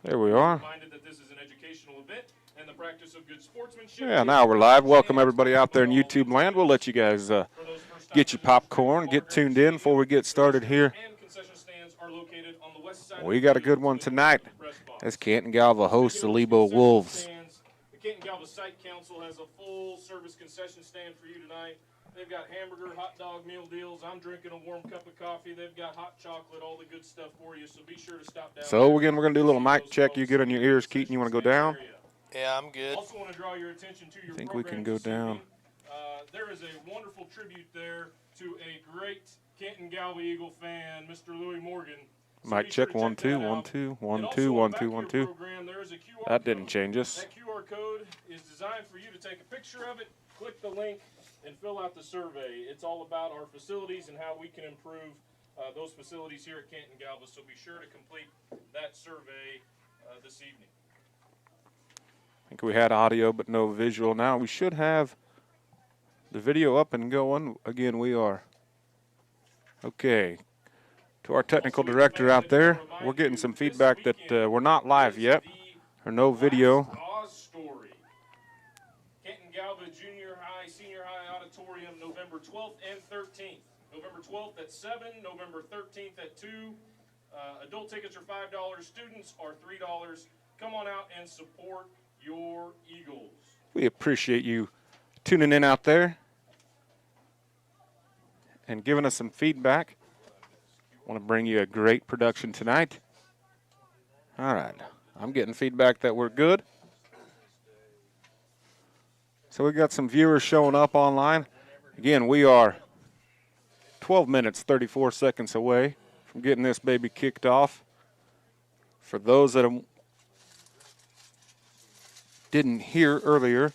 There we are. Reminded that this is an educational event and the practice of good sportsmanship. Yeah, now we're live. Welcome everybody out there in YouTube land. We'll let you guys get your popcorn, get tuned in before we get started here. We got a good one tonight as Canton Galva hosts the Lebo Wolves. The Canton Galva Site Council has a full-service concession stand for you tonight. They've got hamburger, hot dog meal deals. I'm drinking a warm cup of coffee. They've got hot chocolate, all the good stuff for you, so be sure to stop down. So, again, we're going to do a little mic check. You good on your ears, Keaton? You want to go down? Yeah, I'm good. Also want to draw your attention to your I think we can go down. There is a wonderful tribute there to a great Canton Galva Eagle fan, Mr. Louis Morgan. Mic check, 1 2 1 2 1 2 1 2 1 2. That didn't change us. That QR code is designed for you to take a picture of it, click the link, and fill out the survey. It's all about our facilities and how we can improve those facilities here at Canton Galva. So be sure to complete that survey this evening. I think we had audio but no visual. Now we should have the video up and going. Again, we are. Okay. To our technical director out there, we're getting some feedback that we're not live yet, or no video. Canton Galva Junior High, Senior High Auditorium, November 12th and 13th. November 12th at 7, November 13th at 2. Adult tickets are $5, students are $3. Come on out and support your Eagles. We appreciate you tuning in out there and giving us some feedback. Want to bring you a great production tonight. All right. I'm getting feedback that we're good. So we got some viewers showing up online. Again, we are 12 minutes, 34 seconds away from getting this baby kicked off. For those that didn't hear earlier,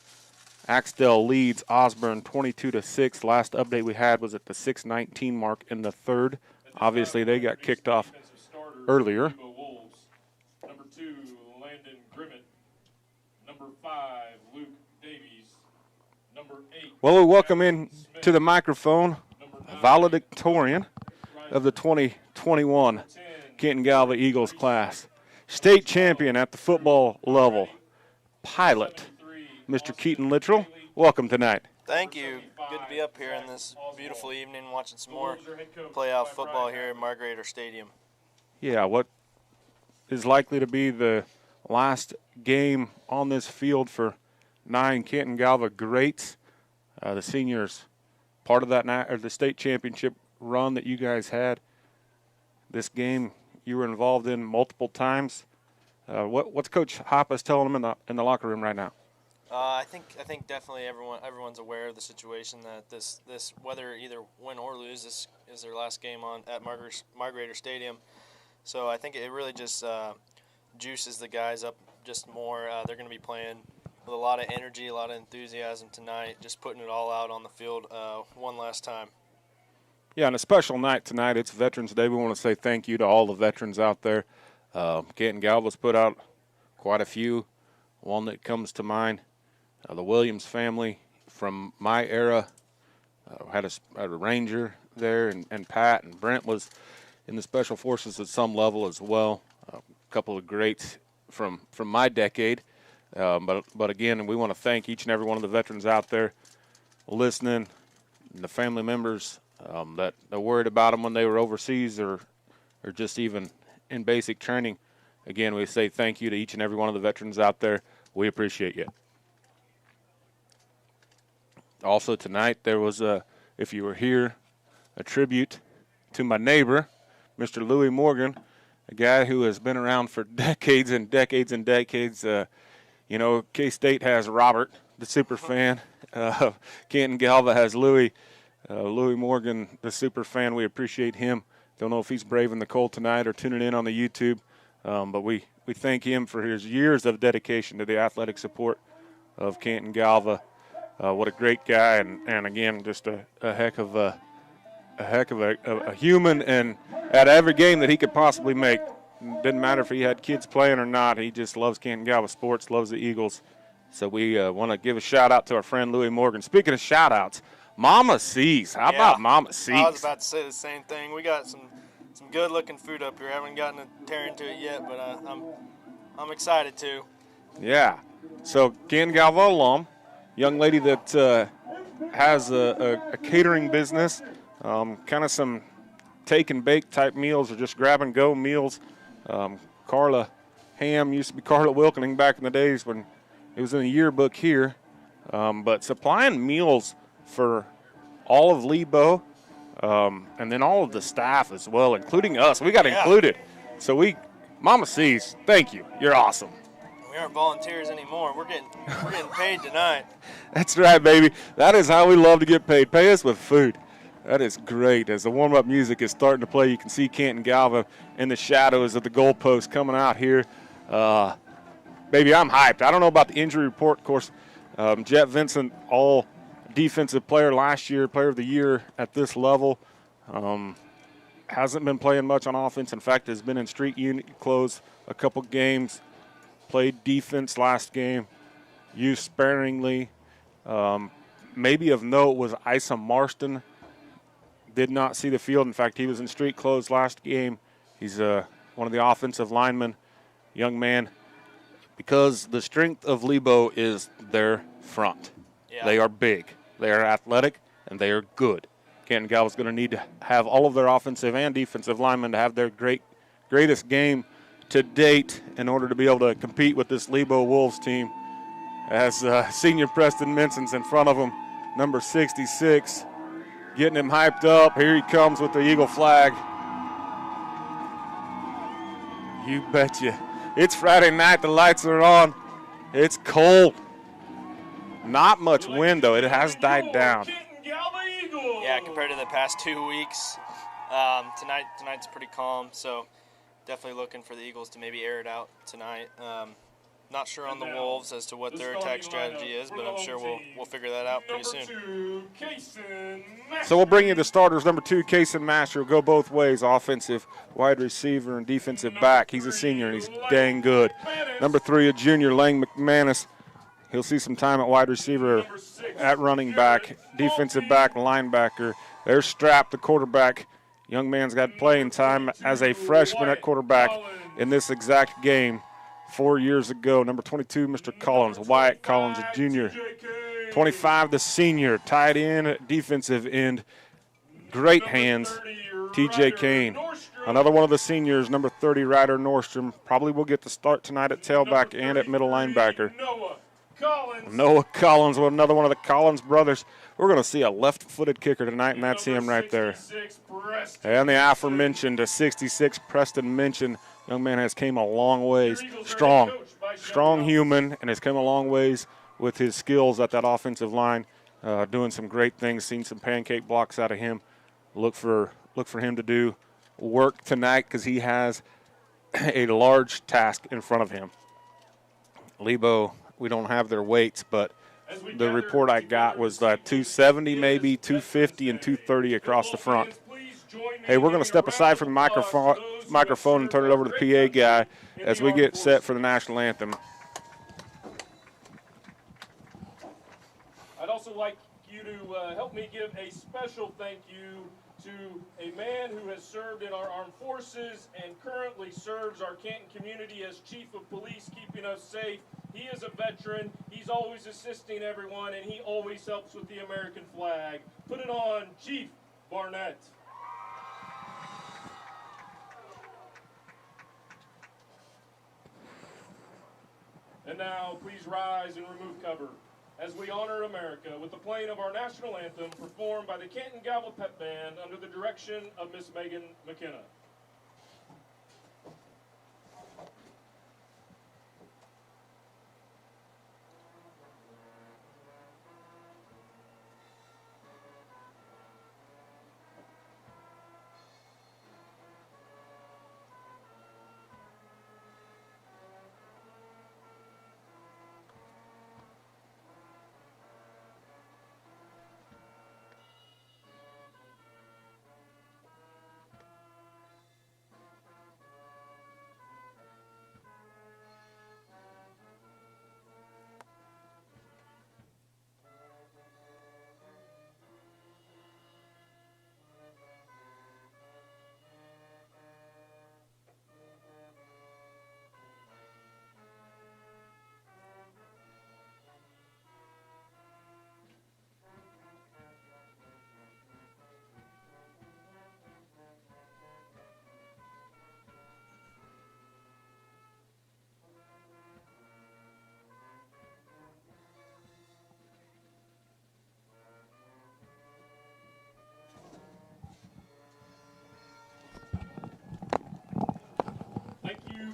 Axtell leads Osborne 22-6. Last update we had was at the 6:19 mark in the third. Obviously, they got kicked off earlier. Number 2, Landon Grimmett. Number 5, Luke Davies. Number 8. Well, we welcome in to the microphone valedictorian of the 2021 Canton Galva Eagles class, state champion at the football level, pilot, Mr. Keaton Littrell. Welcome tonight. Thank you. Good to be up here in this beautiful evening watching some more playoff football here at Margarator Stadium. Yeah, what is likely to be the last game on this field for 9 Canton Galva greats. The seniors, part of that or the state championship run that you guys had. This game you were involved in multiple times. What's Coach Hoppus telling them in the locker room right now? I think definitely everyone's aware of the situation that this whether either win or lose, this is their last game at Margarator Stadium. So I think it really just juices the guys up just more. They're going to be playing with a lot of energy, a lot of enthusiasm tonight, just putting it all out on the field one last time. Yeah, and a special night tonight. It's Veterans Day. We want to say thank you to all the veterans out there. Canton Galva's put out quite a few. One that comes to mind, the Williams family from my era, had a Ranger there, and Pat and Brent was in the Special Forces at some level as well. A couple of greats from my decade. But again, we want to thank each and every one of the veterans out there listening, and the family members that worried about them when they were overseas or just even in basic training. Again, we say thank you to each and every one of the veterans out there. We appreciate you. Also tonight there was, if you were here, a tribute to my neighbor, Mr. Louis Morgan, a guy who has been around for decades and decades and decades. You know, K-State has Robert, the super fan. Canton Galva has Louis. Louis Morgan, the super fan. We appreciate him. Don't know if he's braving the cold tonight or tuning in on the YouTube, but we thank him for his years of dedication to the athletic support of Canton Galva. What a great guy, and again, just a heck of a human, and at every game that he could possibly make. Didn't matter if he had kids playing or not. He just loves Canton Galva sports, loves the Eagles. So we want to give a shout-out to our friend Louis Morgan. Speaking of shout-outs, Mama C's. How about Mama C's? I was about to say the same thing. We got some good-looking food up here. I haven't gotten to tear into it yet, but I'm I'm excited too. Yeah. So Canton Galva alum, young lady that has a catering business, kind of some take and bake type meals or just grab and go meals. Carla Ham used to be Carla Wilkening back in the days when it was in the yearbook here. But supplying meals for all of Lebo, and then all of the staff as well, including us. We got included. So Mama C's, thank you. You're awesome. We aren't volunteers anymore. We're getting paid tonight. That's right, baby. That is how we love to get paid. Pay us with food. That is great. As the warm-up music is starting to play, you can see Canton Galva in the shadows of the goalpost coming out here. Baby, I'm hyped. I don't know about the injury report. Of course, Jet Vincent, all defensive player last year, player of the year at this level. Hasn't been playing much on offense. In fact, has been in street unit clothes a couple games. Played defense last game, used sparingly. Maybe of note was Isa Marston. Did not see the field. In fact, he was in street clothes last game. He's one of the offensive linemen, young man. Because the strength of Lebo is their front. Yeah. They are big, they are athletic, and they are good. Canton Galva is going to need to have all of their offensive and defensive linemen to have their greatest game to date in order to be able to compete with this Lebo Wolves team. As senior Preston Minson's in front of him, number 66, getting him hyped up. Here he comes with the Eagle flag. You betcha. It's Friday night. The lights are on. It's cold. Not much wind, though. It has died down. Yeah, compared to the past 2 weeks, tonight's pretty calm, so definitely looking for the Eagles to maybe air it out tonight. Not sure on the Wolves as to what their attack strategy is, but I'm sure we'll figure that out pretty soon. So we'll bring you the starters. Number 2, Keaton Master will go both ways, offensive wide receiver and defensive back. He's a senior, and he's dang good. Number 3, a junior, Lang McManus. He'll see some time at wide receiver, at running back, defensive back, linebacker. There's Strap, the quarterback. Young man's got playing time as a freshman at quarterback in this exact game 4 years ago. Number 22, Mr. Collins, Wyatt Collins, a junior. 25, the senior, tight end, defensive end. Great hands, TJ Kane. Another one of the seniors, number 30, Ryder Nordstrom. Probably will get the start tonight at tailback and at middle linebacker. Noah Collins, another one of the Collins brothers. We're going to see a left-footed kicker tonight, and that's him right there. And the aforementioned, a 66, Preston Minchin. Young man has came a long ways. Strong human, and has come a long ways with his skills at that offensive line, doing some great things, seen some pancake blocks out of him. Look for him to do work tonight because he has a large task in front of him. Lebo, we don't have their weights, but the report I got was 270 maybe, 250, and 230 across the front. Hey, we're going to step aside from the microphone and turn it over to the PA guy as we get set for the national anthem. I'd also like you to help me give a special thank you to a man who has served in our armed forces and currently serves our Canton community as chief of police, keeping us safe. He is a veteran. He's always assisting everyone, and he always helps with the American flag. Put it on, Chief Barnett. And now, please rise and remove cover as we honor America with the playing of our national anthem performed by the Canton Galva Pep Band under the direction of Miss Megan McKenna.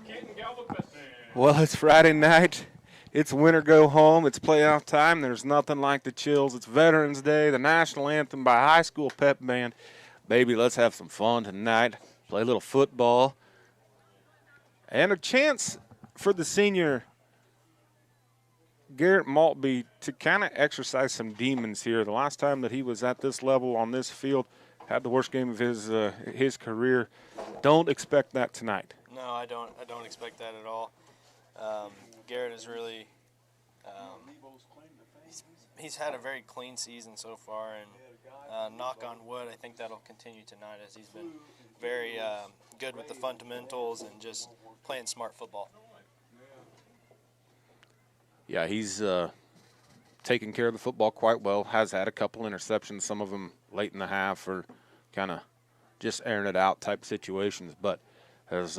Canton Galva Pep Band. Well, it's Friday night. It's winter go home. It's playoff time. There's nothing like the chills. It's Veterans Day, the national anthem by high school pep band. Baby, let's have some fun tonight. Play a little football. And a chance for the senior Garrett Maltby to kind of exercise some demons here. The last time that he was at this level on this field, had the worst game of his career. Don't expect that tonight. No, I don't expect that at all. Garrett is really he's had a very clean season so far, and knock on wood, I think that'll continue tonight as he's been very good with the fundamentals and just playing smart football. Yeah, he's taking care of the football quite well. Has had a couple interceptions, some of them late in the half or kind of just airing it out type situations, but has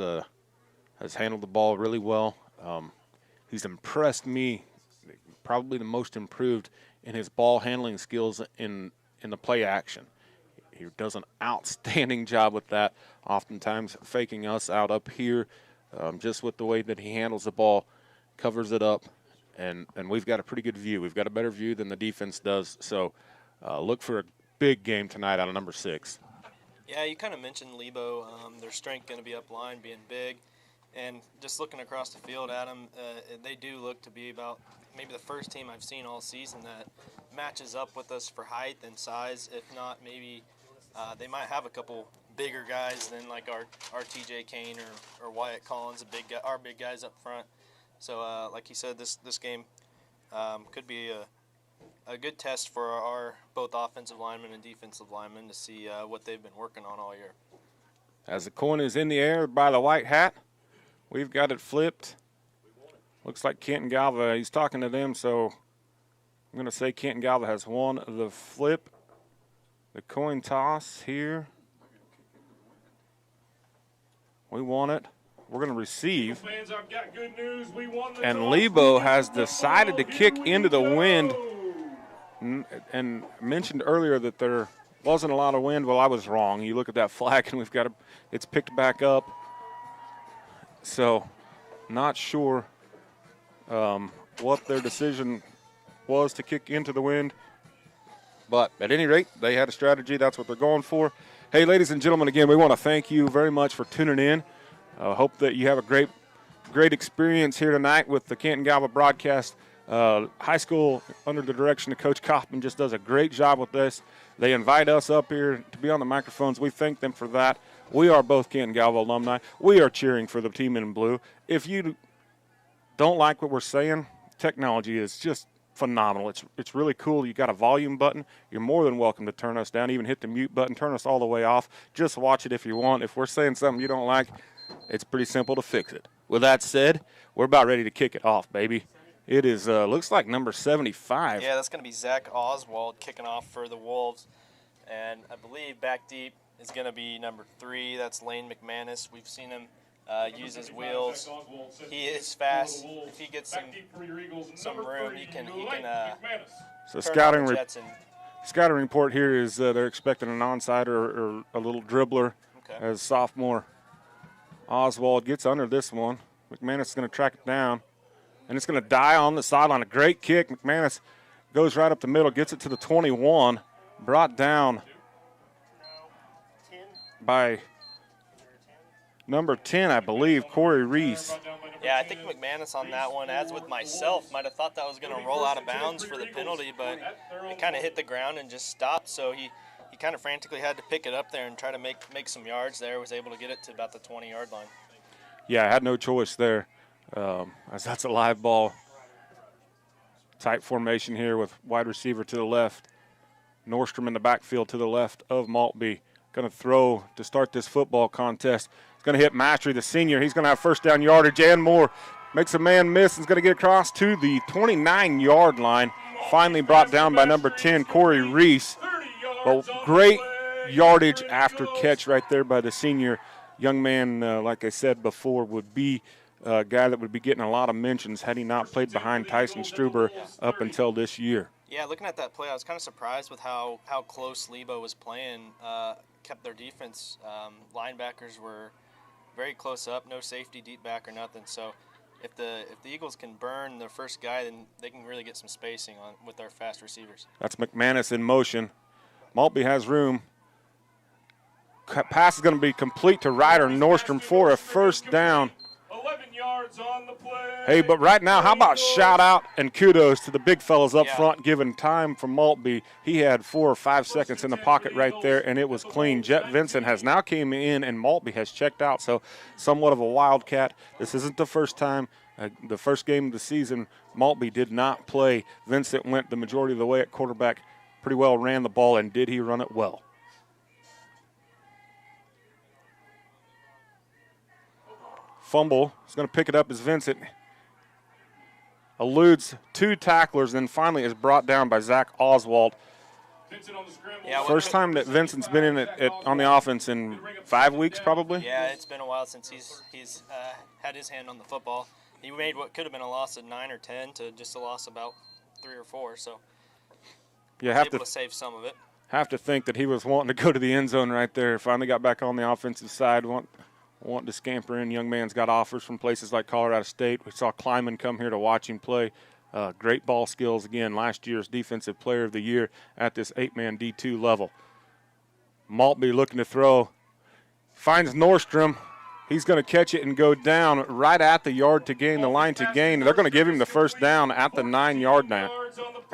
handled the ball really well. He's impressed me, probably the most improved in his ball handling skills in the play action. He does an outstanding job with that, oftentimes faking us out up here, just with the way that he handles the ball, covers it up, and we've got a pretty good view. We've got a better view than the defense does, so look for a big game tonight out of number 6. Yeah, you kind of mentioned Lebo. Their strength going to be up line, being big. And just looking across the field, Adam, they do look to be about maybe the first team I've seen all season that matches up with us for height and size. If not, maybe they might have a couple bigger guys than like our TJ Kane or Wyatt Collins, our big guys up front. So like you said, this game could be a good test for our both offensive linemen and defensive linemen to see what they've been working on all year. As the coin is in the air by the white hat, we've got it flipped. Looks like Canton Galva, he's talking to them, so I'm going to say Canton Galva has won the flip. The coin toss here. We won it. We're going to receive. Fans, I've got good news. We won the And toss. Lebo has decided to kick into the wind. And mentioned earlier that there wasn't a lot of wind. Well, I was wrong. You look at that flag, and it's picked back up. So, not sure what their decision was to kick into the wind. But at any rate, they had a strategy. That's what they're going for. Hey, ladies and gentlemen, again, we want to thank you very much for tuning in. Hope that you have a great experience here tonight with the Canton Galva broadcast. High school, under the direction of Coach Kaufman, just does a great job with this. They invite us up here to be on the microphones. We thank them for that. We are both Canton Galva alumni. We are cheering for the team in blue. If you don't like what we're saying, technology is just phenomenal. It's really cool. You got a volume button. You're more than welcome to turn us down. Even hit the mute button. Turn us all the way off. Just watch it if you want. If we're saying something you don't like, it's pretty simple to fix it. With that said, we're about ready to kick it off, baby. It is looks like number 75. Yeah, that's going to be Zach Oswald kicking off for the Wolves. And I believe back deep is going to be number 3. That's Lane McManus. We've seen him use his wheels. He is fast. If he gets some room, he can So scouting report here is they're expecting an onside or a little dribbler as sophomore Oswald gets under this one. McManus is going to track it down. And it's going to die on the sideline. A great kick. McManus goes right up the middle, gets it to the 21. Brought down by number 10, I believe, Corey Reese. Yeah, I think McManus on that one, as with myself, might have thought that was going to roll out of bounds for the penalty, but it kind of hit the ground and just stopped. So he kind of frantically had to pick it up there and try to make some yards there. Was able to get it to about the 20-yard line. Yeah, I had no choice there. As that's a live ball. Tight formation here with wide receiver to the left. Nordstrom in the backfield to the left of Maltby. Going to throw to start this football contest. He's going to hit Mastery, the senior. He's going to have first down yardage and more. Makes a man miss and is going to get across to the 29-yard line. Finally brought down by number 10, Corey Reese. Well, great yardage after catch right there by the senior. Young man, like I said before, would be a guy that would be getting a lot of mentions had he not played behind Tyson Struber up until this year. Yeah, looking at that play, I was kind of surprised with how close Lebo was playing. Kept their defense. Linebackers were very close up, no safety, deep back or nothing. So if the Eagles can burn their first guy, then they can really get some spacing on with our fast receivers. That's McManus in motion. Maltby has room. Pass is going to be complete to Ryder Nordstrom for a first down. 11 yards on the play. Hey, but right now, how about shout out and kudos to the big fellas up Yeah. front giving time for Maltby. He had 4 or 5 seconds in the pocket right there, and it was clean. Jet Vincent has now came in, and Maltby has checked out, so somewhat of a wildcat. This isn't the first time. The first game of the season, Maltby did not play. Vincent went the majority of the way at quarterback, pretty well ran the ball, and did he run it well? Fumble. He's going to pick it up as Vincent eludes 2 tacklers, and then finally is brought down by Zach Oswald. Yeah, First time that Vincent's been in it on the offense in 5 weeks, probably. Yeah, it's been a while since he's had his hand on the football. He made what could have been a loss of 9 or 10 to just a loss about 3 or 4. So You able to save some of it. Have to think that he was wanting to go to the end zone right there. Finally got back on the offensive side. Want to scamper in. Young man's got offers from places like Colorado State. We saw Kleiman come here to watch him play. Great ball skills again. Last year's Defensive Player of the Year at this 8-man D2 level. Maltby looking to throw. Finds Nordstrom. He's going to catch it and go down right at the yard to gain, the line to gain. They're going to give him the first down at the 9-yard line.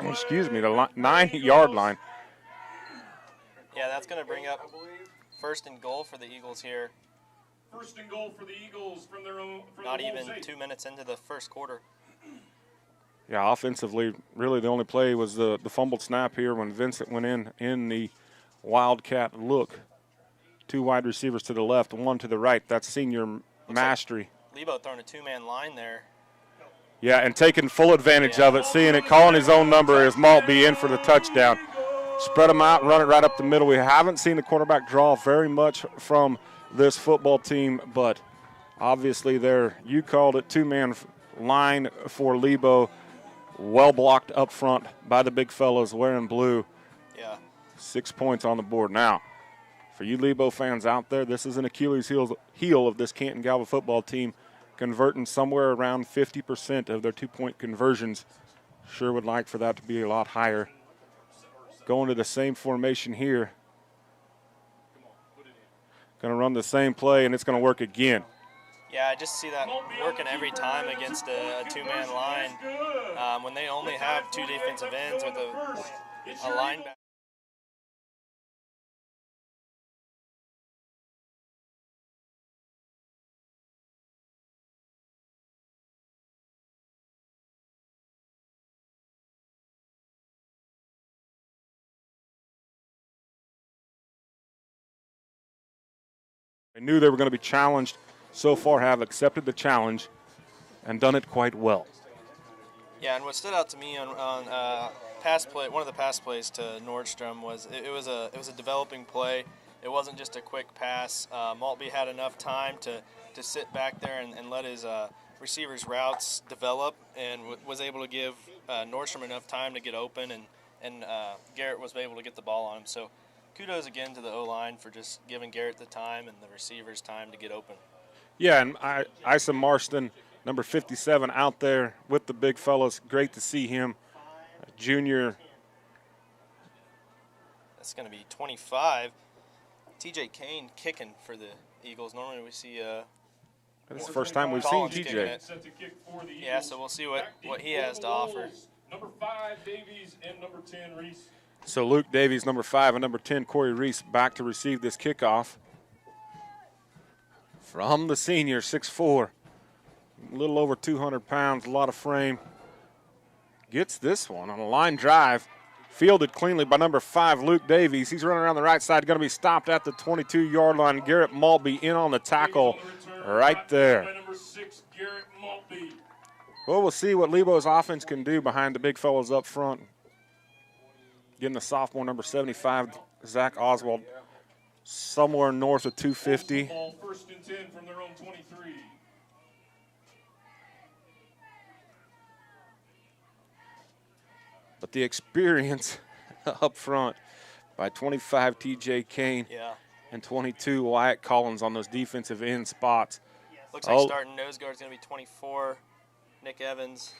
Excuse me, the 9-yard line. Yeah, that's going to bring up first and goal for the Eagles here. First and goal for the Eagles from their own. Not even 2 minutes into the first quarter. Yeah, offensively, really the only play was the fumbled snap here when Vincent went in the wildcat look. 2 wide receivers to the left, 1 to the right. That's senior Mastery. Like Lebo throwing a 2-man line there. Yeah, and taking full advantage of it, seeing it, calling his own number as Maltby in for the touchdown. Spread them out, run it right up the middle. We haven't seen the quarterback draw very much from this football team, but obviously you called it, 2-man line for Lebo, well blocked up front by the big fellows wearing blue. Yeah. 6 points on the board. Now, for you Lebo fans out there, this is an Achilles heel of this Canton Galva football team, converting somewhere around 50% of their 2-point conversions. Sure would like for that to be a lot higher. Going to the same formation here. Going to run the same play, and it's going to work again. Yeah, I just see that working every time against a 2-man line. When they only have 2 defensive ends with a linebacker. They knew they were going to be challenged. So far have accepted the challenge and done it quite well. Yeah, and what stood out to me on pass play, one of the pass plays to Nordstrom was it was a developing play. It wasn't just a quick pass. Maltby had enough time to sit back there and let his receivers' routes develop, and was able to give Nordstrom enough time to get open, and Garrett was able to get the ball on him. So kudos again to the O-line for just giving Garrett the time and the receivers time to get open. Yeah, and Isa Marston, number 57, out there with the big fellas. Great to see him. Junior. That's going to be 25. TJ Kane kicking for the Eagles. Normally we see This is the first time we've seen TJ. Yeah, so we'll see what he has to offer. Number 5, Davies, and number 10, Reese. So Luke Davies, number 5, and number 10, Corey Reese, back to receive this kickoff. From the senior, 6'4", a little over 200 pounds, a lot of frame. Gets this one on a line drive. Fielded cleanly by number 5, Luke Davies. He's running around the right side, going to be stopped at the 22-yard line. Garrett Maltby in on the tackle right there. Number 6, Garrett Maltby. Well, we'll see what Lebo's offense can do behind the big fellows up front. Getting the sophomore, number 75, Zach Oswald, somewhere north of 250. Ball first and 10 from their own 23. But the experience up front by 25 TJ Kane. Yeah. and 22 Wyatt Collins on those defensive end spots. Looks like starting nose guard is going to be 24, Nick Evans.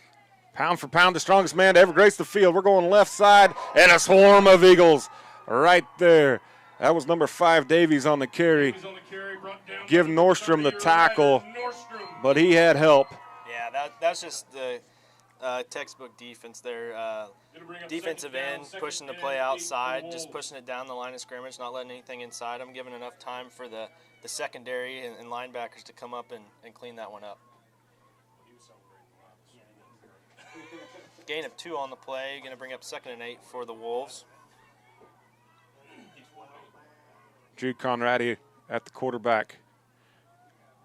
Pound for pound, the strongest man to ever grace the field. We're going left side, and a swarm of Eagles right there. That was number 5, Davies on the carry. Give Nordstrom the tackle, but he had help. Yeah, that's just the textbook defense there. Defensive end, pushing the play outside, just pushing it down the line of scrimmage, not letting anything inside. I'm giving enough time for the secondary and linebackers to come up and clean that one up. Gain of 2 on the play, going to bring up 2nd and 8 for the Wolves. Drew Conradi at the quarterback.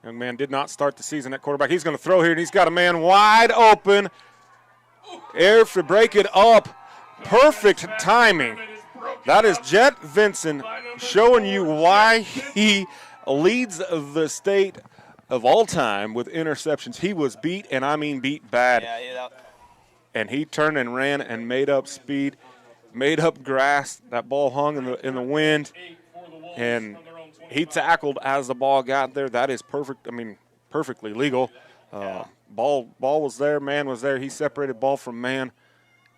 Young man did not start the season at quarterback. He's going to throw here, and he's got a man wide open. Air to break it up. Perfect timing. That is Jet Vinson showing you why he leads the state of all time with interceptions. He was beat, and I mean beat bad. Yeah. And he turned and ran and made up speed, made up grass. That ball hung in the wind, and he tackled as the ball got there. That is perfect. I mean, perfectly legal. Ball was there, man was there. He separated ball from man.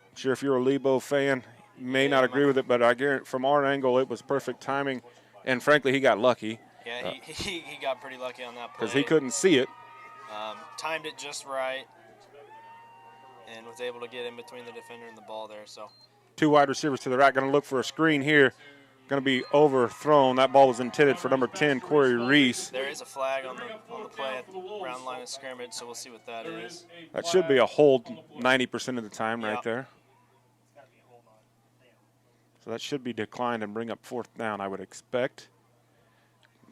I'm sure if you're a Lebo fan, you may not agree with it, but I guarantee from our angle it was perfect timing, and frankly he got lucky. Yeah, he got pretty lucky on that play. Because he couldn't see it. Timed it just right and was able to get in between the defender and the ball there. So 2 wide receivers to the right, going to look for a screen here. Going to be overthrown. That ball was intended for number 10, Corey Reese. There is a flag on the play at the round line of scrimmage, so we'll see what that is. That should be a hold 90% of the time right there. So that should be declined and bring up 4th down, I would expect.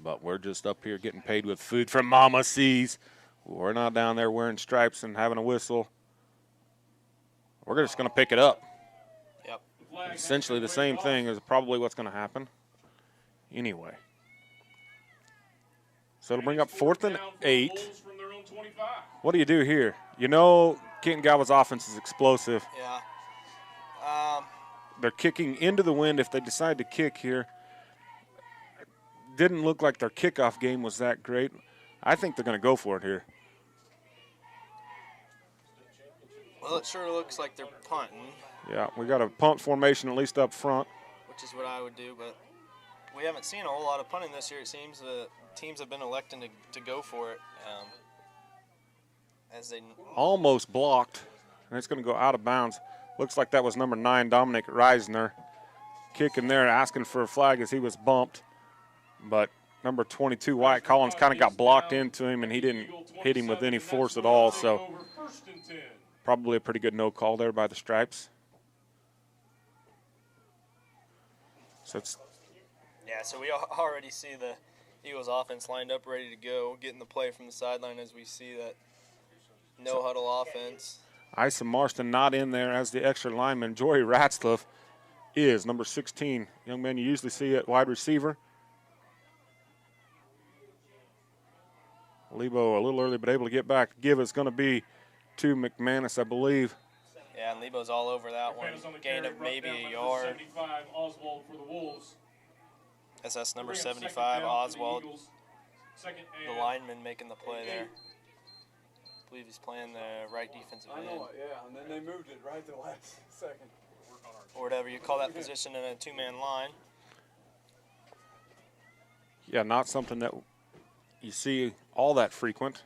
But we're just up here getting paid with food from Mama C's. We're not down there wearing stripes and having a whistle. We're just going to pick it up. Yep. Essentially the same thing is probably what's going to happen anyway. So it'll bring up 4th and 8. What do you do here? You know Canton Galva's offense is explosive. Yeah. They're kicking into the wind if they decide to kick here. Didn't look like their kickoff game was that great. I think they're going to go for it here. Well, it sure looks like they're punting. Yeah, we got a punt formation at least up front. Which is what I would do, but we haven't seen a whole lot of punting this year. It seems the teams have been electing to go for it. As they almost blocked, and it's going to go out of bounds. Looks like that was number 9, Dominic Reisner, kicking there, asking for a flag as he was bumped. But number 22, Wyatt Collins, kind of got blocked into him, and he didn't hit him with any force at all. So probably a pretty good no call there by the Stripes. So it's so we already see the Eagles offense lined up, ready to go, getting the play from the sideline as we see that no huddle offense. Isa Marston not in there as the extra lineman. Jory Ratzliff is number 16. Young man you usually see at wide receiver. Lebo a little early, but able to get back. Give is going to be to McManus, I believe. Yeah, and Lebo's all over that one. Gain of maybe a yard. That's number 75, Oswald. The lineman making the play there. I believe he's playing the right defensive end. Yeah, and then they moved it right to the last second. Or whatever you call that position in a 2-man line. Yeah, not something that you see all that frequent.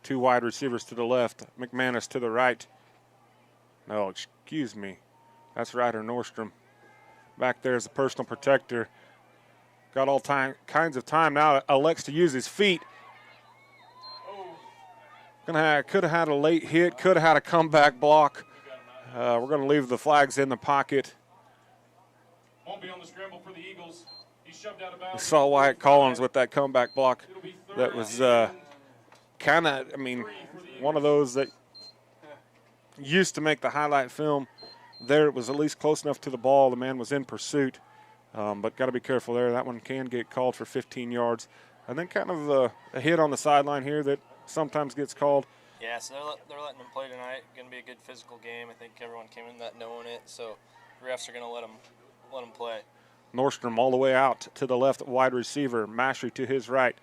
2 wide receivers to the left, McManus to the right. No, excuse me. That's Ryder Nordstrom. Back there is a personal protector. Got all kinds of time now. Elects to use his feet. Could have had a late hit. Could have had a comeback block. We're going to leave the flags in the pocket. Won't be on the scramble for the Eagles. He shoved out of bounds. We saw Wyatt Collins with that comeback block. That was kind of, I mean, one of those that used to make the highlight film. There it was at least close enough to the ball. The man was in pursuit, but got to be careful there. That one can get called for 15 yards. And then kind of a hit on the sideline here that sometimes gets called. Yeah, so they're letting them play tonight. Going to be a good physical game. I think everyone came in that knowing it, so refs are going to let them play. Nordstrom all the way out to the left wide receiver. Mastery to his right.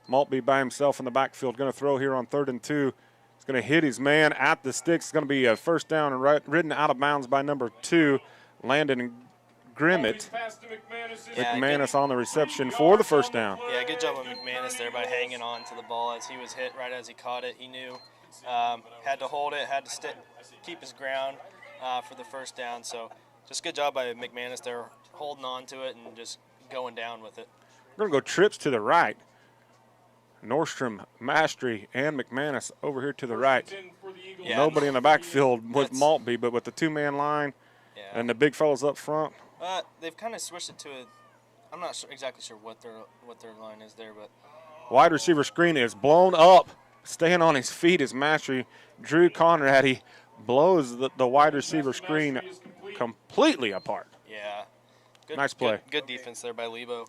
Maltby by himself in the backfield. Going to throw here on 3rd and 2. He's going to hit his man at the sticks. It's going to be a first down and ridden out of bounds by number 2, Landon Grimmett. McManus on the reception for the first down. Yeah, good job on McManus there by hanging on to the ball as he was hit right as he caught it. He knew had to hold it, had to keep his ground for the first down. So just good job by McManus there, holding on to it and just going down with it. We're going to go trips to the right. Nordstrom, Mastery, and McManus over here to the right. Yeah, nobody in the backfield with Maltby, but with the 2-man line and the big fellas up front. They've kind of switched it to I'm not exactly sure what their line is there, but wide receiver screen is blown up. Staying on his feet is Mastery. Drew Conrad, he blows the wide receiver screen completely apart. Yeah. Nice play. Good defense there by Lebo.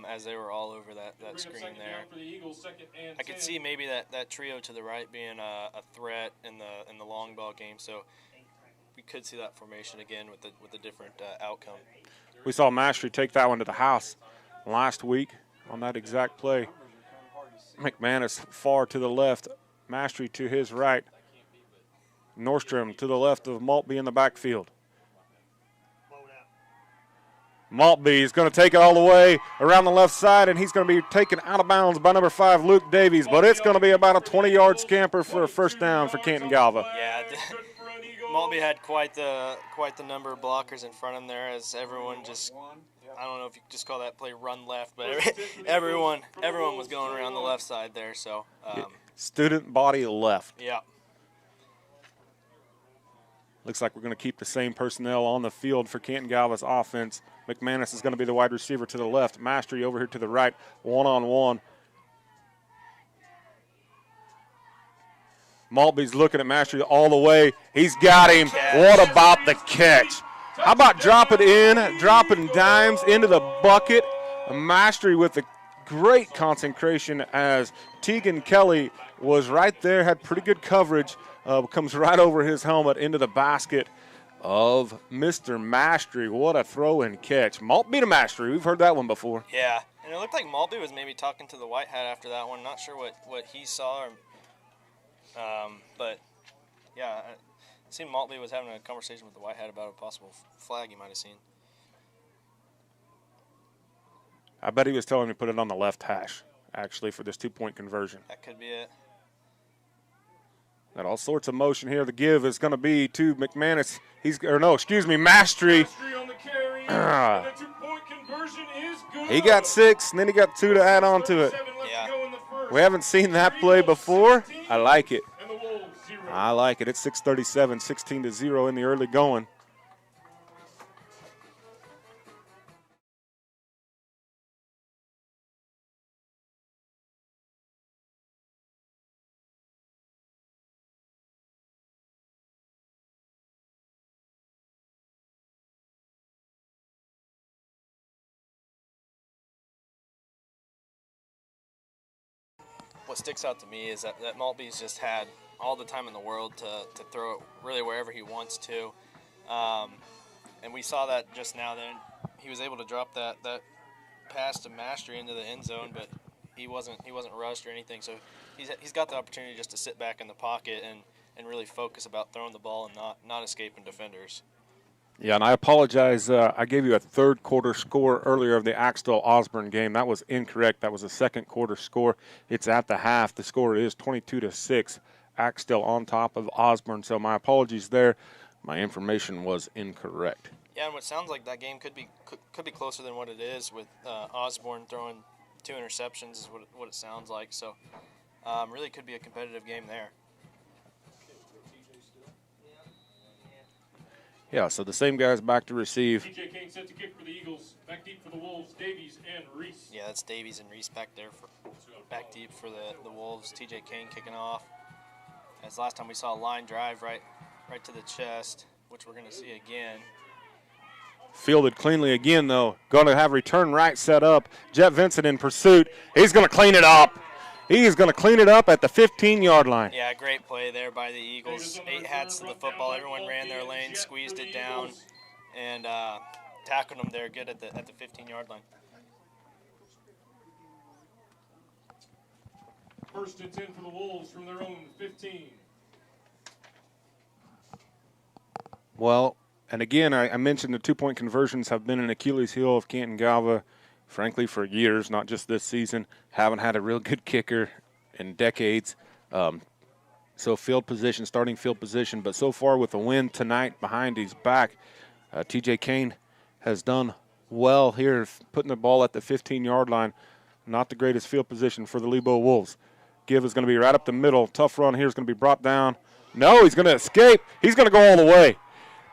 As they were all over that screen there. I could see maybe that trio to the right being a threat in the long ball game, so we could see that formation again with a different outcome. We saw Mastery take that one to the house last week on that exact play. McManus far to the left, Mastery to his right. Nordstrom to the left of Maltby in the backfield. Maltby is going to take it all the way around the left side, and he's going to be taken out of bounds by number 5, Luke Davies. But it's going to be about a 20-yard scamper for a first down for Canton Galva. Yeah, Maltby had quite the number of blockers in front of him there, as everyone just, I don't know if you could just call that play run left, but everyone was going around the left side there. So student body left. Yeah. Looks like we're going to keep the same personnel on the field for Canton Galva's offense. McManus is going to be the wide receiver to the left. Mastery over here to the right, one-on-one. Maltby's looking at Mastery all the way. He's got him. What about the catch? How about dropping dimes into the bucket? Mastery with a great concentration as Tegan Kelly was right there, had pretty good coverage. Comes right over his helmet into the basket of Mr. Mastery. What a throw and catch. Maltby to Mastery. We've heard that one before. Yeah, and it looked like Maltby was maybe talking to the white hat after that one. Not sure what he saw, but yeah, it seemed Maltby was having a conversation with the white hat about a possible flag he might have seen. I bet he was telling me to put it on the left hash, actually, for this 2-point conversion. That could be it. Got all sorts of motion here. The give is going to be to McManus. Mastery. On the carry, and the 2-point conversion is good. He got 6, and then he got 2 to add on to it. Yeah. We haven't seen that play before. I like it. I like it. It's 6:37, 16-0 in the early going. What sticks out to me is that Maltby's just had all the time in the world to throw it really wherever he wants to. And we saw that just now. Then he was able to drop that pass to Mastery into the end zone, but he wasn't rushed or anything. So he's got the opportunity just to sit back in the pocket and really focus about throwing the ball and not escaping defenders. Yeah, and I apologize. I gave you a third-quarter score earlier of the Axtell-Osborne game. That was incorrect. That was a second-quarter score. It's at the half. The score is 22-6. Axtell on top of Osborne. So my apologies there. My information was incorrect. Yeah, and what sounds like that game could be closer than what it is with Osborne throwing 2 interceptions is what it sounds like. So really could be a competitive game there. Yeah, so the same guys back to receive. TJ Kane set to kick for the Eagles. Back deep for the Wolves, Davies and Reese. Yeah, that's Davies and Reese back there back deep for the Wolves. TJ Kane kicking off. As last time we saw a line drive right to the chest, which we're going to see again. Fielded cleanly again, though. Going to have return right set up. Jet Vincent in pursuit. He's going to clean it up. He is going to clean it up at the 15-yard line. Yeah, great play there by the Eagles. 8 hats to the football. Everyone ran their lane, squeezed it down, and tackled him there good at the 15-yard line. First and 10 for the Wolves from their own 15. Well, and again, I mentioned the two-point conversions have been an Achilles heel of Canton Galva, frankly, for years, not just this season. Haven't had a real good kicker in decades. So field position, starting field position. But so far with the win tonight behind his back, TJ Kane has done well here, putting the ball at the 15-yard line. Not the greatest field position for the Lebo Wolves. Give is going to be right up the middle. Tough run here is going to be brought down. No, he's going to escape. He's going to go all the way.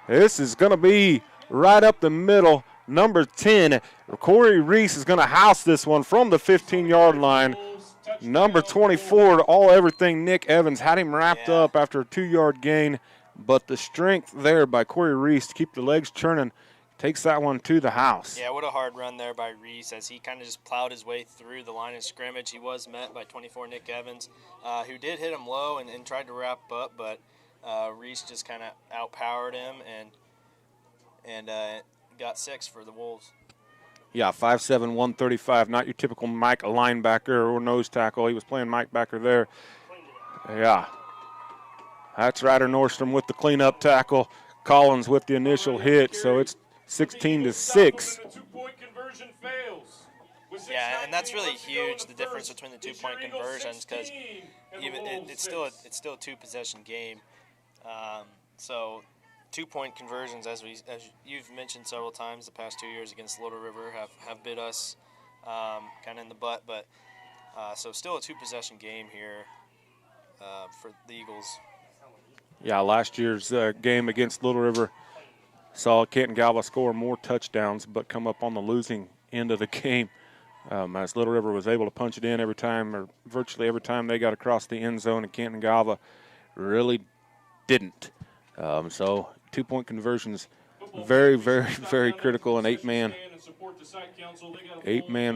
This is going to be right up the middle. Number 10, Corey Reese is going to house this one from the 15-yard line. Number 24, everything Nick Evans had him wrapped up after a 2-yard gain. But the strength there by Corey Reese to keep the legs churning takes that one to the house. Yeah, what a hard run there by Reese as he kind of just plowed his way through the line of scrimmage. He was met by 24 Nick Evans, who did hit him low and tried to wrap up, but Reese just kind of outpowered him and got 6 for the Wolves. Yeah, 5'7", 135, not your typical Mike linebacker or nose tackle. He was playing Mike backer there. Yeah. That's Ryder Nordstrom with the cleanup tackle. Collins with the initial hit, so it's 16-6. Yeah, and that's really huge, the difference between the 2-point conversions, because it's still a 2-possession game. So 2-point conversions, as you've mentioned several times the past 2 years against Little River, have bit us kind of in the butt. But so still a 2-possession game here for the Eagles. Yeah, last year's game against Little River saw Canton Galva score more touchdowns but come up on the losing end of the game as Little River was able to punch it in every time, or virtually every time they got across the end zone, and Canton Galva really didn't. So 2-point conversions, very, very, very critical in 8-man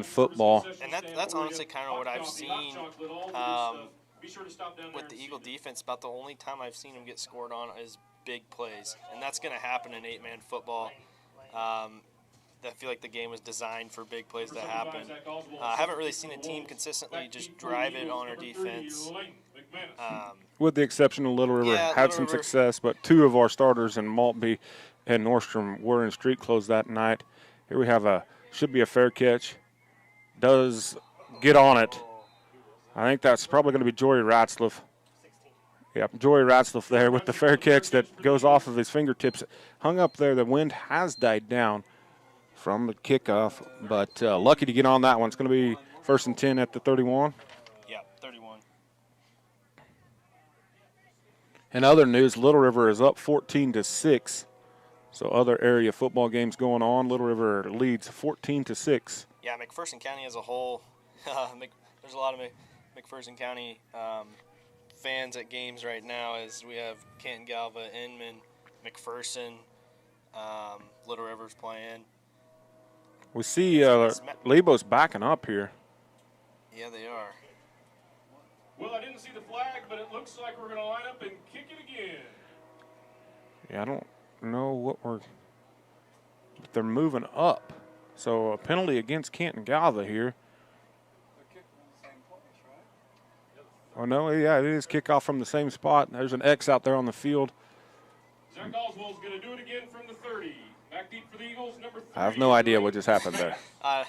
football. And that's honestly kind of what I've seen with the Eagle defense. About the only time I've seen them get scored on is big plays, and that's going to happen in 8-man football. I feel like the game was designed for big plays to happen. I haven't really seen a team consistently just drive it on our defense. With the exception of Little River, had some success, but 2 of our starters in Maltby and Nordstrom were in street clothes that night. Here we have should be a fair catch. Does get on it. I think that's probably going to be Jory Ratzliff. Yep, Jory Ratzliff there with the fair catch that goes off of his fingertips. Hung up there. The wind has died down from the kickoff, but lucky to get on that one. It's going to be 1st and 10 at the 31. Yeah, 31. In other news, Little River is up 14-6. So other area football games going on. Little River leads 14-6. Yeah, McPherson County as a whole, there's a lot of McPherson County fans at games right now, as we have Canton Galva, Inman, McPherson, Little River's playing. We see Lebo's backing up here. Yeah, they are. Well, I didn't see the flag, but it looks like we're going to line up and kick it again. Yeah, I don't know but they're moving up. So a penalty against Canton Galva here. Oh, no, yeah, it is kickoff from the same spot. There's an X out there on the field. Zach Oswald's going to do it again from the 30. Back deep for the Eagles, number 3. I have no idea what just happened there. It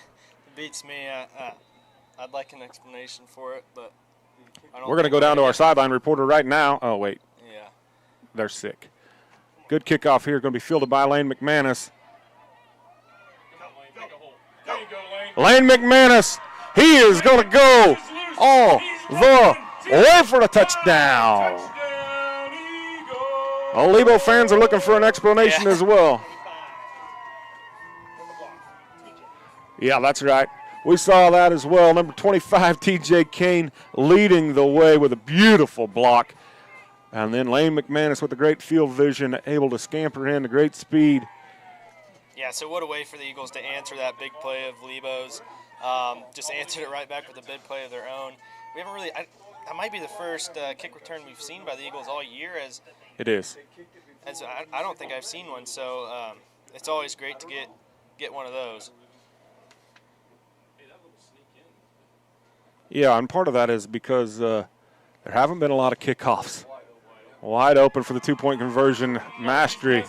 beats me. I'd like an explanation for it, but I don't. We're going to go down to our sideline reporter right now. Oh, wait. Yeah. They're sick. Good kickoff here. Going to be fielded by Lane McManus. There you go, Lane. Lane McManus. He is going to go all the way for the touchdown. All Lebo fans are looking for an explanation as well. Yeah, that's right. We saw that as well. Number 25, TJ Kane, leading the way with a beautiful block. And then Lane McManus with a great field vision, able to scamper in, a great speed. Yeah, so what a way for the Eagles to answer that big play of Lebo's. Just answered it right back with a big play of their own. We haven't really that might be the first kick return we've seen by the Eagles all year. It is. I don't think I've seen one. So it's always great to get one of those. Yeah, and part of that is because there haven't been a lot of kickoffs. Wide open for the two-point conversion, Mastery.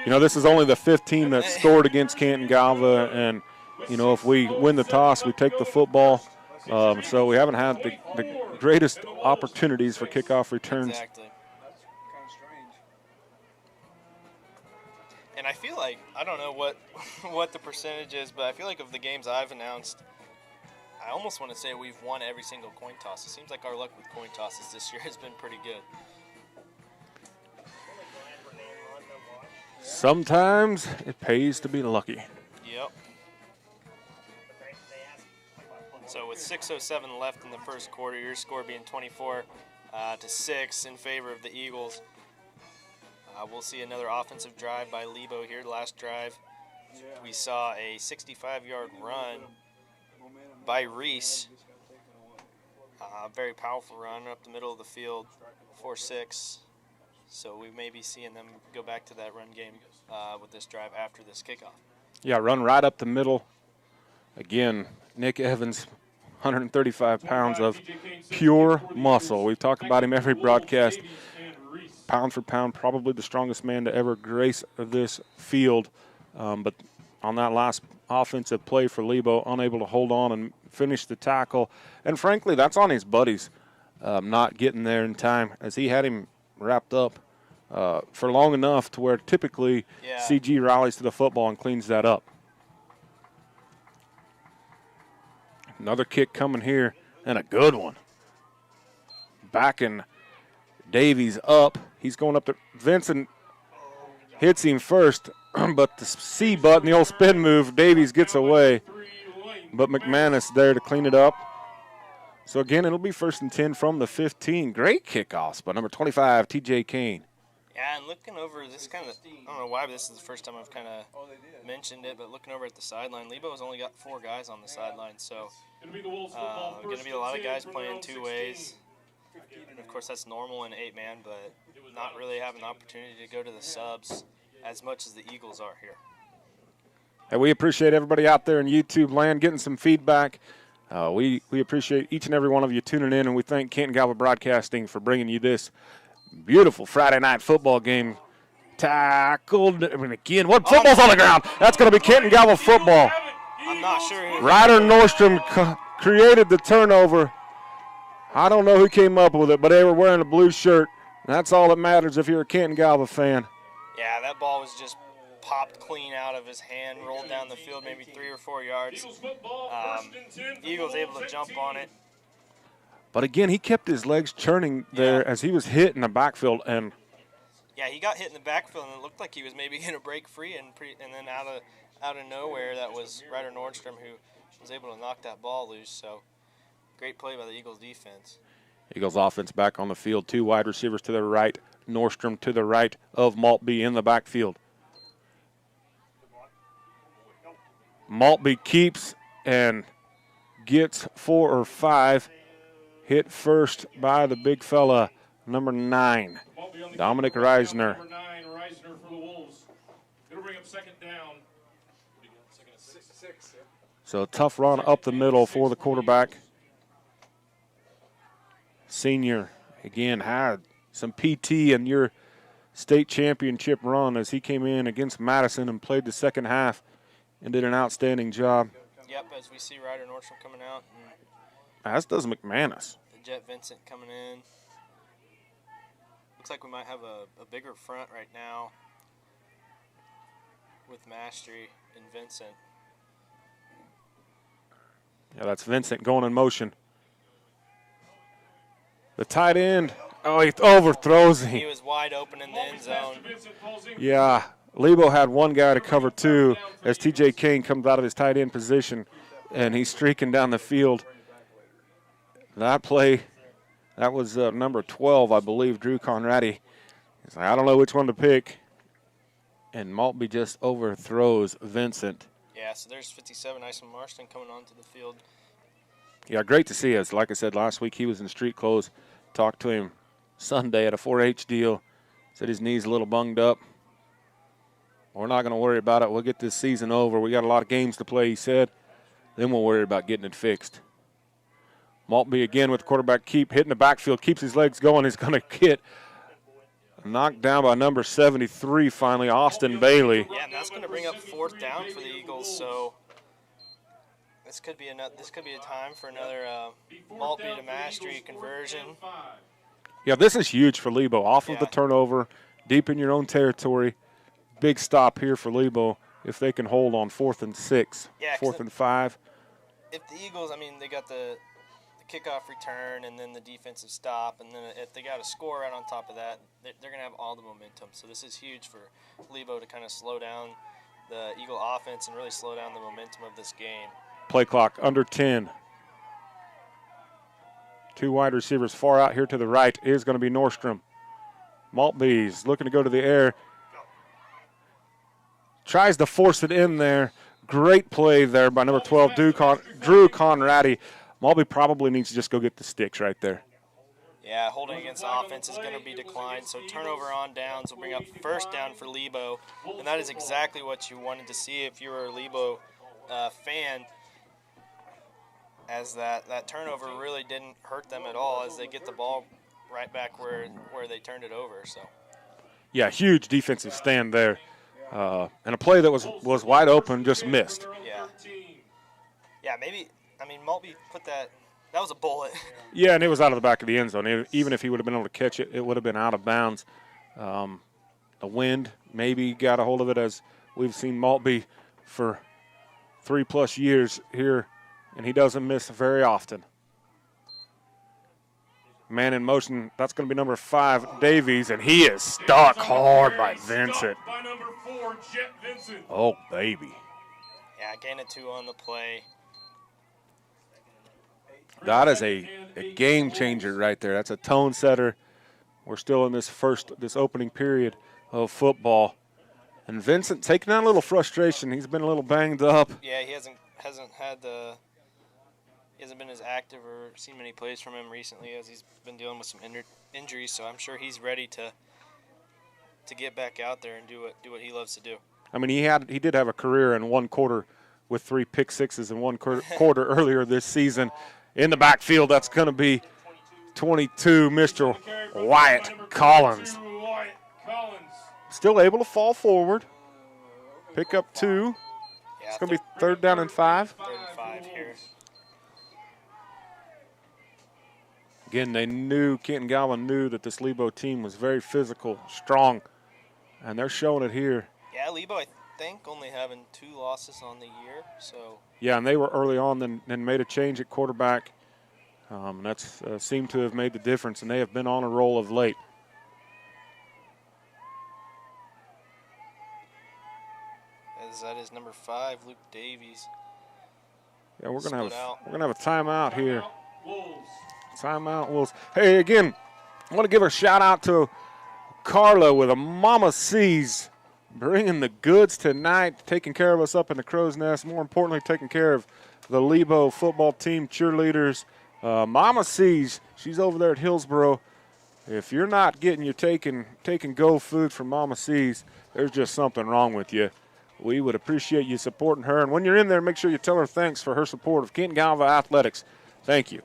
You know, this is only the 15 that scored against Canton Galva, and, you know, if we win the toss, we take the football. So we haven't had the greatest opportunities for kickoff returns. Exactly. And I feel like, I don't know what the percentage is, but I feel like of the games I've announced, I almost want to say we've won every single coin toss. It seems like our luck with coin tosses this year has been pretty good. Sometimes it pays to be lucky. Yep. So with 6:07 left in the first quarter, your score being 24-6 in favor of the Eagles. We'll see another offensive drive by Lebo here. Last drive, we saw a 65-yard run by Reese. Very powerful run up the middle of the field, 4-6. So we may be seeing them go back to that run game with this drive after this kickoff. Yeah, run right up the middle. Again, Nick Evans, 135 pounds of pure muscle. We've talked about him every broadcast. Pound for pound, probably the strongest man to ever grace this field. But on that last offensive play for Lebo, unable to hold on and finish the tackle. And frankly, that's on his buddies not getting there in time, as he had him wrapped up for long enough to where typically CG rallies to the football and cleans that up. Another kick coming here, and a good one. Backing Davies up. He's going up to Vincent, hits him first, but the C button, the old spin move, Davies gets away. But McManus there to clean it up. So again, it'll be 1st and 10 from the 15. Great kickoffs by number 25, TJ Kane. Yeah, and looking over this kind of, I don't know why, but this is the first time I've kind of mentioned it, but looking over at the sideline, Lebo's only got 4 guys on the sideline, so going to be a lot of guys playing 2 ways. And of course, that's normal in 8-man, but not really having the opportunity to go to the subs as much as the Eagles are here. And we appreciate everybody out there in YouTube land getting some feedback. We appreciate each and every one of you tuning in, and we thank Canton Galva Broadcasting for bringing you this beautiful Friday night football game. Tackled, again, what football's on the ground? That's going to be Canton Galva football. I'm not sure. Ryder Nordstrom created the turnover. I don't know who came up with it, but they were wearing a blue shirt. That's all that matters if you're a Canton Galva fan. Yeah, that ball was just popped clean out of his hand, rolled down the field maybe 3 or 4 yards. Eagles able to jump on it. But again, he kept his legs churning there as he was hit in the backfield. And yeah, he got hit in the backfield, and it looked like he was maybe going to break free, and then out of nowhere, that was Ryder Nordstrom who was able to knock that ball loose. So great play by the Eagles defense. Eagles offense back on the field. 2 wide receivers to the right. Nordstrom to the right of Maltby in the backfield. Maltby keeps and gets 4 or 5. Hit first by the big fella, number 9, Dominic Reisner. Number 9, Reisner for the Wolves. It'll bring up 2nd down. So a tough run up the middle for the quarterback. Senior, again, had some PT in your state championship run as he came in against Madison and played the second half and did an outstanding job. Yep, as we see Ryder Nordstrom coming out. As does McManus. The Jet Vincent coming in. Looks like we might have a bigger front right now with Mastery and Vincent. Yeah, that's Vincent going in motion. The tight end, he overthrows him. He was wide open in the end zone. Yeah, Lebo had one guy to cover 2 as TJ Kane comes out of his tight end position, and he's streaking down the field. That play, that was number 12, I believe, Drew Conradi. He's like, I don't know which one to pick. And Maltby just overthrows Vincent. Yeah, so there's 57, Ison Marston coming onto the field. Yeah, great to see us. Like I said, last week he was in street clothes. Talked to him Sunday at a 4-H deal. Said his knee's a little bunged up. We're not going to worry about it. We'll get this season over. We got a lot of games to play, he said. Then we'll worry about getting it fixed. Maltby again with the quarterback keep, hitting the backfield, keeps his legs going. He's going to get knocked down by number 73 finally, Austin Bailey. Yeah, and that's going to bring up 4th down for the Eagles, so this could be a time for another Maltby to Mastery conversion. Yeah, this is huge for Lebo. Off of the turnover, deep in your own territory. Big stop here for Lebo if they can hold on 4th and 6, 4th and 5. If the Eagles, I mean, they got the kickoff return and then the defensive stop, and then if they got a score right on top of that, they're going to have all the momentum. So this is huge for Lebo to kind of slow down the Eagle offense and really slow down the momentum of this game. Play clock under 10. 2 wide receivers far out here to the right is going to be Nordstrom. Maltby's looking to go to the air. Tries to force it in there. Great play there by number 12, Drew Conradi. Maltby probably needs to just go get the sticks right there. Yeah, holding against the offense is going to be declined, so turnover on downs will bring up 1st down for Lebo, and that is exactly what you wanted to see if you were a Lebo fan, as that turnover really didn't hurt them at all as they get the ball right back where they turned it over. So, yeah, huge defensive stand there. And a play that was wide open, just missed. Yeah, maybe, I mean, Maltby put that was a bullet. Yeah, and it was out of the back of the end zone. Even if he would have been able to catch it, it would have been out of bounds. The wind maybe got a hold of it, as we've seen Maltby for 3+ years here, and he doesn't miss very often. Man in motion, that's going to be number 5, Davies, and he is stuck hard by Vincent. By number 4, Jet Vincent. Oh, baby. Yeah, gain of 2 on the play. That is a game changer right there. That's a tone setter. We're still in this opening period of football. And Vincent taking on a little frustration. He's been a little banged up. Yeah, he hasn't been as active or seen many plays from him recently, as he's been dealing with some injuries. So I'm sure he's ready to get back out there and do what he loves to do. I mean, he did have a career in one quarter with 3 pick sixes in one quarter earlier this season. In the backfield, that's going to be 22, Mr. Wyatt Collins. Still able to fall forward. Pick up 2. Yeah, it's going to be 3rd down and 5. 3rd and 5 here. Again, Canton Galva knew that this Lebo team was very physical, strong, and they're showing it here. Yeah, Lebo, I think, only having 2 losses on the year. So. Yeah, and they were early on, then made a change at quarterback. That's seemed to have made the difference, and they have been on a roll of late. As that is number 5, Luke Davies. Yeah, we're gonna have a timeout here. Timeout, Wolves. Hey, again, I want to give a shout out to Carla with a Mama C's, bringing the goods tonight, taking care of us up in the Crow's Nest. More importantly, taking care of the Lebo football team cheerleaders. Mama C's, she's over there at Hillsboro. If you're not getting your taking go food from Mama C's, there's just something wrong with you. We would appreciate you supporting her. And when you're in there, make sure you tell her thanks for her support of Canton Galva Athletics. Thank you.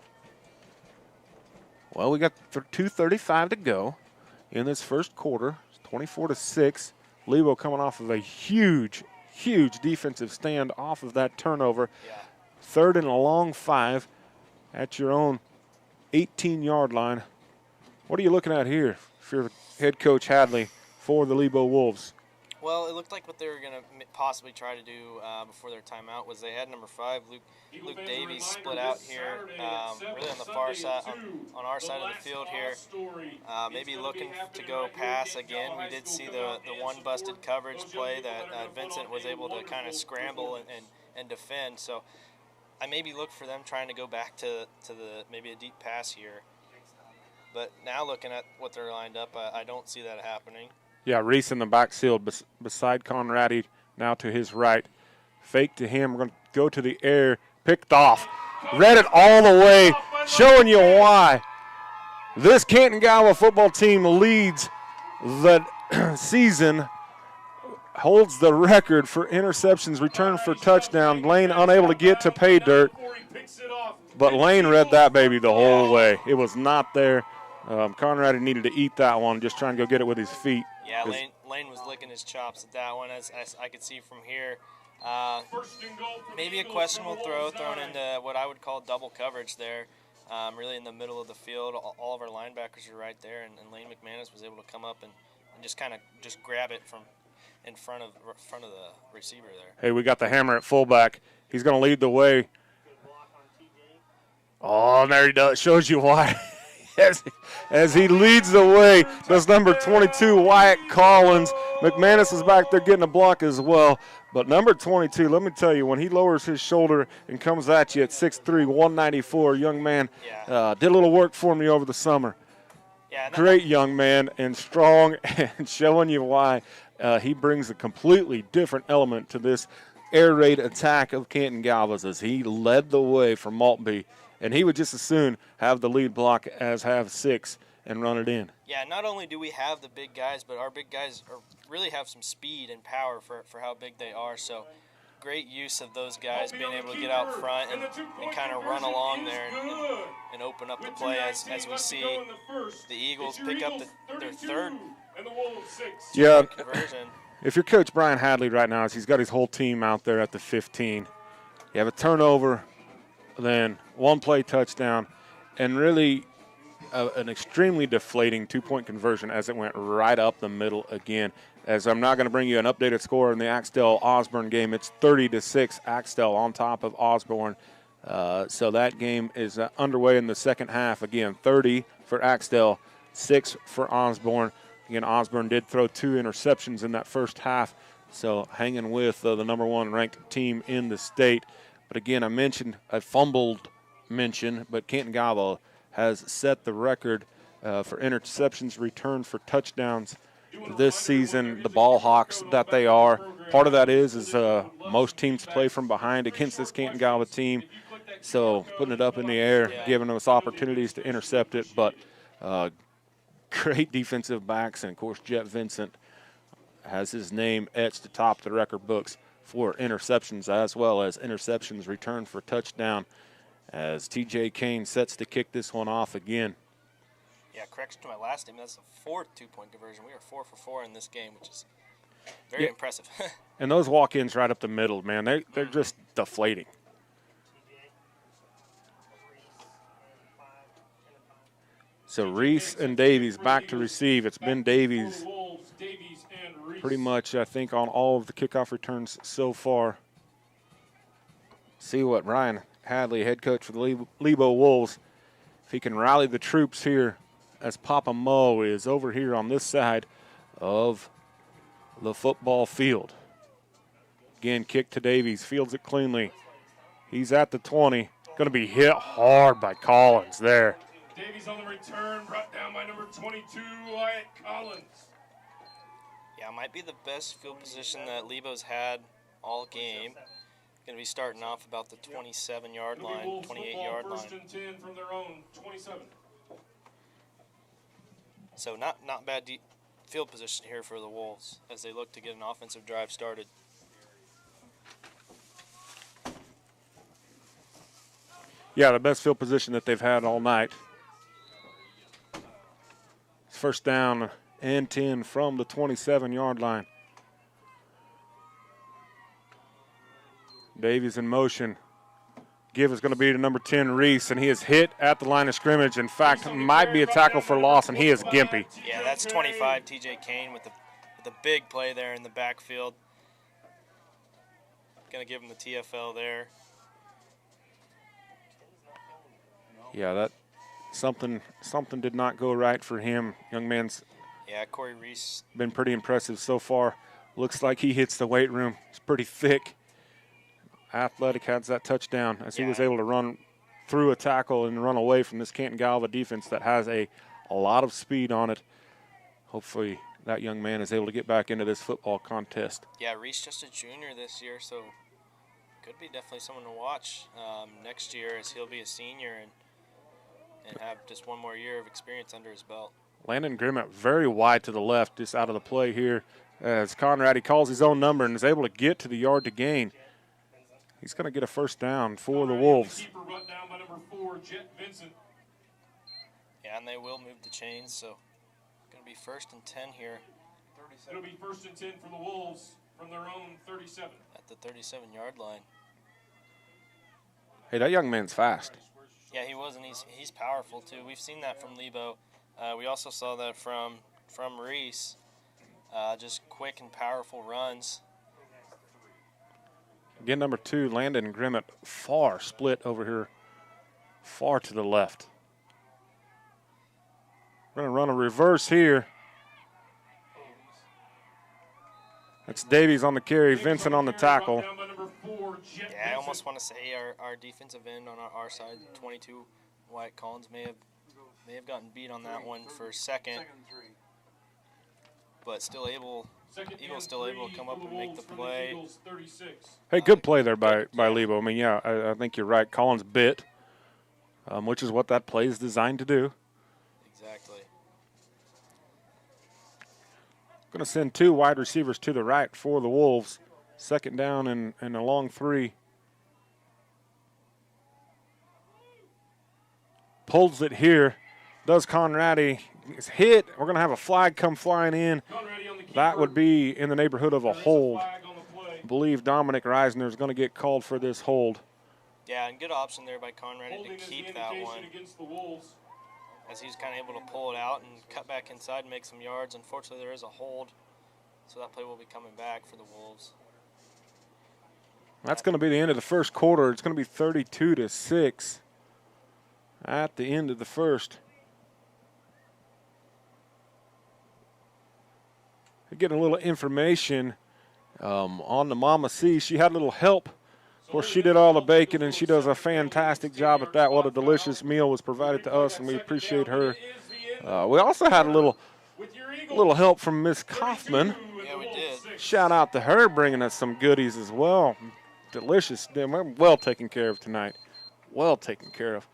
Well, we got 2:35 to go in this first quarter. It's 24-6. Lebo coming off of a huge defensive stand off of that turnover. Yeah. 3rd and a long 5 at your own 18-yard line. What are you looking at here if you're head coach Hadley for the Lebo Wolves? Well, it looked like what they were going to possibly try to do before their timeout was they had number 5, Luke Davies, split out here, really on the far side, on our side of the field here. Maybe looking to go pass again. We did see the one busted coverage play that Vincent was able to kind of scramble and defend. So I maybe look for them trying to go back to maybe a deep pass here. But now looking at what they're lined up, I don't see that happening. Yeah, Reese in the backfield beside Conradi, now to his right. Fake to him. We're going to go to the air. Picked off. Read it all the way, showing you why this Canton Galva football team leads the season holds the record for interceptions returned for touchdown. Lane unable to get to pay dirt, but Lane read that baby the whole way. It was not there. Conrad needed to eat that one, just trying to go get it with his feet. Yeah, Lane was licking his chops at that one, as I could see from here. Maybe a questionable throw thrown into what I would call double coverage there, really in the middle of the field. All of our linebackers are right there, and Lane McManus was able to come up and just kind of just grab it from in front of the receiver there. Hey, we got the hammer at fullback. He's going to lead the way. Oh, and there he does. Shows you why. As he leads the way, does number 22, Wyatt Collins. McManus is back there getting a block as well. But number 22, let me tell you, when he lowers his shoulder and comes at you at 6'3", 194, young man, did a little work for me over the summer. Yeah, great young man and strong, and showing you why he brings a completely different element to this air raid attack of Canton Galva's, as he led the way for Maltby. And he would just as soon have the lead block as have 6 and run it in. Yeah, not only do we have the big guys, but our big guys really have some speed and power for how big they are. So great use of those guys being able to get out front and kind of run along there and open up the play as we see the Eagles pick up their third conversion. If you're Coach Brian Hadley right now, he's got his whole team out there at the 15. You have a turnover, then one-play touchdown, and really an extremely deflating two-point conversion as it went right up the middle again. As I'm not going to bring you an updated score in the Axtell-Osborne game. It's 30-6 Axtell on top of Osborne. So that game is underway in the second half. Again, 30 for Axtell, 6 for Osborne. Again, Osborne did throw 2 interceptions in that first half, so hanging with the number 1 ranked team in the state. But again, I mentioned a fumbled mention, but Canton Galva has set the record for interceptions returned for touchdowns this season. The ball hawks that they are. Part of that is most teams play from behind against this Canton Galva team, so putting it up in the air, giving us opportunities to intercept it. But great defensive backs, and of course Jet Vincent has his name etched atop the record books for interceptions as well as interceptions returned for touchdown, as TJ Kane sets to kick this one off again. Yeah, correction to my last name, that's the 4th two-point conversion. We are 4 for 4 in this game, which is very impressive. And those walk-ins right up the middle, man, they're just deflating. So Reese and Davies back to receive. It's been Davies pretty much, I think, on all of the kickoff returns so far. See what Ryan Hadley, head coach for the Lebo Wolves, if he can rally the troops here, as Papa Mo is over here on this side of the football field. Again, kick to Davies, fields it cleanly. He's at the 20, going to be hit hard by Collins there. Davies on the return, brought down by number 22, Wyatt Collins. Yeah, might be the best field position that Lebo's had all game. Going to be starting off about the 27-yard line, 28-yard line. First and 10 from their own 27. So not bad field position here for the Wolves as they look to get an offensive drive started. Yeah, the best field position that they've had all night. First down and 10 from the 27-yard line. Davies in motion. Give is going to be to number 10, Reese, and he is hit at the line of scrimmage. In fact, might be a tackle for loss, and he is gimpy. Yeah, that's 25, TJ Kane with the big play there in the backfield. Going to give him the TFL there. Yeah, that something did not go right for him. Young man's Corey Reese been pretty impressive so far. Looks like he hits the weight room. It's pretty thick. Athletic has that touchdown as he was able to run through a tackle and run away from this Canton Galva defense that has a lot of speed on it. Hopefully that young man is able to get back into this football contest. Yeah, Reese just a junior this year, so could be definitely someone to watch next year as he'll be a senior and have just one more year of experience under his belt. Landon Grimmett very wide to the left, just out of the play here. as Conrad, he calls his own number and is able to get to the yard to gain. He's going to get a first down for the Wolves. Keeper brought down by number 4, Jet Vincent. Yeah, and they will move the chains, so going to be 1st and 10 here. It'll be 1st and 10 for the Wolves from their own 37. At the 37-yard line. Hey, that young man's fast. Yeah, he was, and he's powerful too. We've seen that from Lebo. We also saw that from Reese. Just quick and powerful runs. Again, number 2, Landon Grimmett, far split over here, far to the left. We're going to run a reverse here. That's Davies on the carry, Vincent on the tackle. Yeah, I almost want to say our defensive end on our side, 22, Wyatt Collins, may have gotten beat on that one for second, but still able. Eagles still able to come up and make the play. Hey, good play there by Lebo. I mean, yeah, I think you're right. Collins bit, which is what that play is designed to do. Exactly. Going to send 2 wide receivers to the right for the Wolves. 2nd down and a long 3. Pulls it here. Does Conradi. Is hit. We're going to have a flag come flying in. That would be in the neighborhood of a hold. I believe Dominic Reisner is going to get called for this hold. Yeah, and good option there by Conradi to keep that one. As he's kind of able to pull it out and cut back inside and make some yards. Unfortunately, there is a hold, so that play will be coming back for the Wolves. That's going to be the end of the first quarter. It's going to be 32-6 at the end of the first. Getting a little information on the Mama C. She had a little help. Of course, she did all the baking, and she does a fantastic job at that. What a delicious meal was provided to us, and we appreciate her. We also had a little help from Miss Kaufman. Yeah, we did. Shout out to her bringing us some goodies as well. Delicious. We're well taken care of tonight. Well taken care of.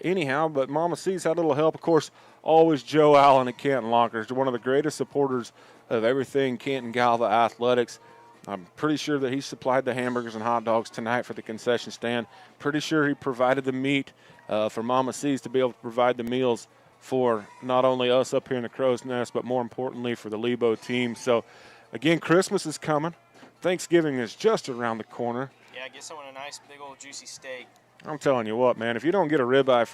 Anyhow, but Mama C's had a little help. Of course, always Joe Allen at Canton Lockers, one of the greatest supporters of everything Canton Galva athletics. I'm pretty sure that he supplied the hamburgers and hot dogs tonight for the concession stand. Pretty sure he provided the meat for Mama C's to be able to provide the meals for not only us up here in the Crow's Nest, but more importantly for the Lebo team. So, again, Christmas is coming. Thanksgiving is just around the corner. Yeah, get someone a nice big old juicy steak. I'm telling you what, man, if you don't get a ribeye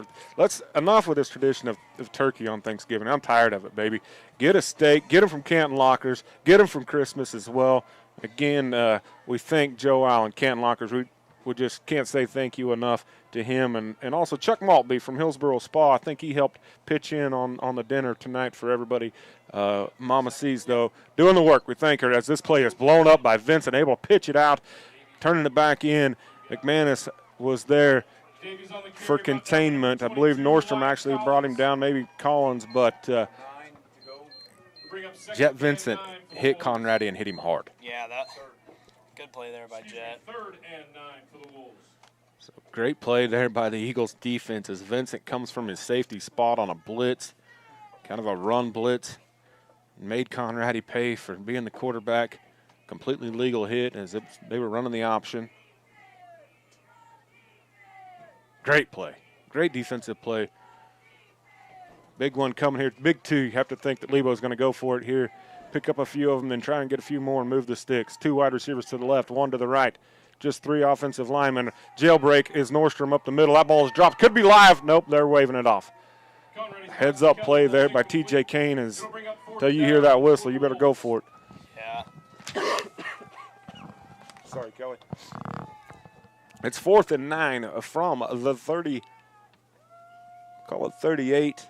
enough with this tradition of turkey on Thanksgiving. I'm tired of it, baby. Get a steak, get them from Canton Lockers, get them from Christmas as well. Again, we thank Joe Allen, Canton Lockers. We just can't say thank you enough to him. And also Chuck Maltby from Hillsboro Spa. I think he helped pitch in on the dinner tonight for everybody. Mama C's, though, doing the work. We thank her as this play is blown up by Vincent, able to pitch it out, turning it back in. McManus was there for containment. I believe Nordstrom actually brought him down, maybe Collins, but Jet Vincent hit Conradi and hit him hard. Yeah, that good play there by Jet. 3rd and 9 for the Wolves. So great play there by the Eagles defense as Vincent comes from his safety spot on a blitz, kind of a run blitz, made Conradi pay for being the quarterback. Completely legal hit as they were running the option. Great play. Great defensive play. Big one coming here. Big 2. You have to think that Lebo's going to go for it here. Pick up a few of them, then try and get a few more and move the sticks. 2 wide receivers to the left, 1 to the right. Just 3 offensive linemen. Jailbreak is Nordstrom up the middle. That ball is dropped. Could be live. Nope, they're waving it off. Heads up play there by T.J. Kane is until you hear that whistle, you better go for it. Yeah. Sorry, Kelly. It's 4th and 9 from the 30. Call it 38.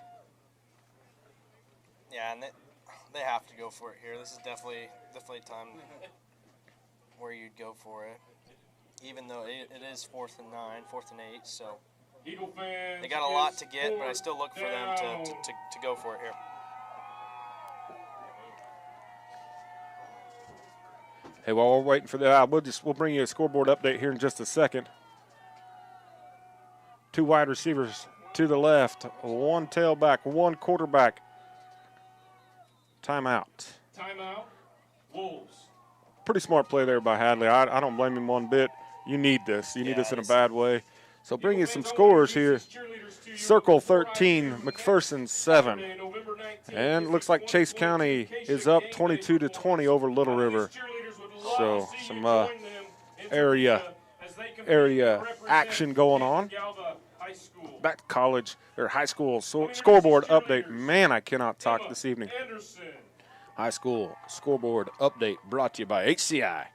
Yeah, and they have to go for it here. This is definitely time where you'd go for it. Even though it is 4th and 9, 4th and 8, so they got a lot to get, but I still look for them to go for it here. Hey, while we're waiting for that, we'll bring you a scoreboard update here in just a second. 2 wide receivers to the left, 1 tailback, 1 quarterback. Timeout. Timeout. Wolves. Pretty smart play there by Hadley. I don't blame him one bit. You need this. You need this in a bad way. So bring you some scores here. Circle 13, McPherson 7. And it looks like Chase County is up 22-20 over Little River. So some area action going on. Back to college or high school scoreboard update. Man, I cannot talk this evening. High school scoreboard update brought to you by HCI.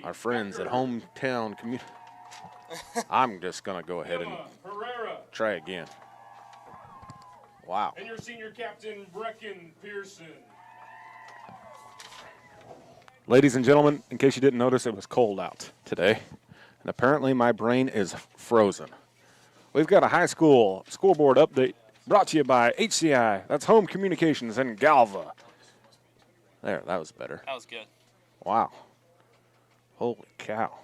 Our friends at Hometown Community. I'm just going to go ahead and try again. Wow. And your senior captain, Brecken Pearson. Ladies and gentlemen, in case you didn't notice, it was cold out today. And apparently my brain is frozen. We've got a high school scoreboard update brought to you by HCI. That's Home Communications in Galva. There, that was better. That was good. Wow. Holy cow.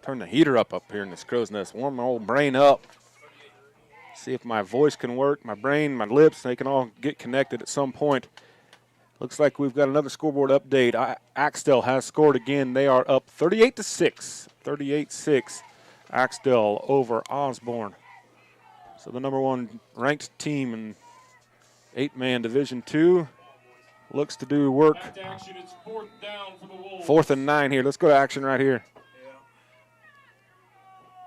Turn the heater up here in this crow's nest. Warm my old brain up. See if my voice can work. My brain, my lips, they can all get connected at some point. Looks like we've got another scoreboard update. Axtell has scored again. They are up 38-6. 38-6. Axtell over Osborne. So the number one ranked team in 8-man Division II looks to do work. It's 4th down for the Wolves. 4th and 9 here. Let's go to action right here.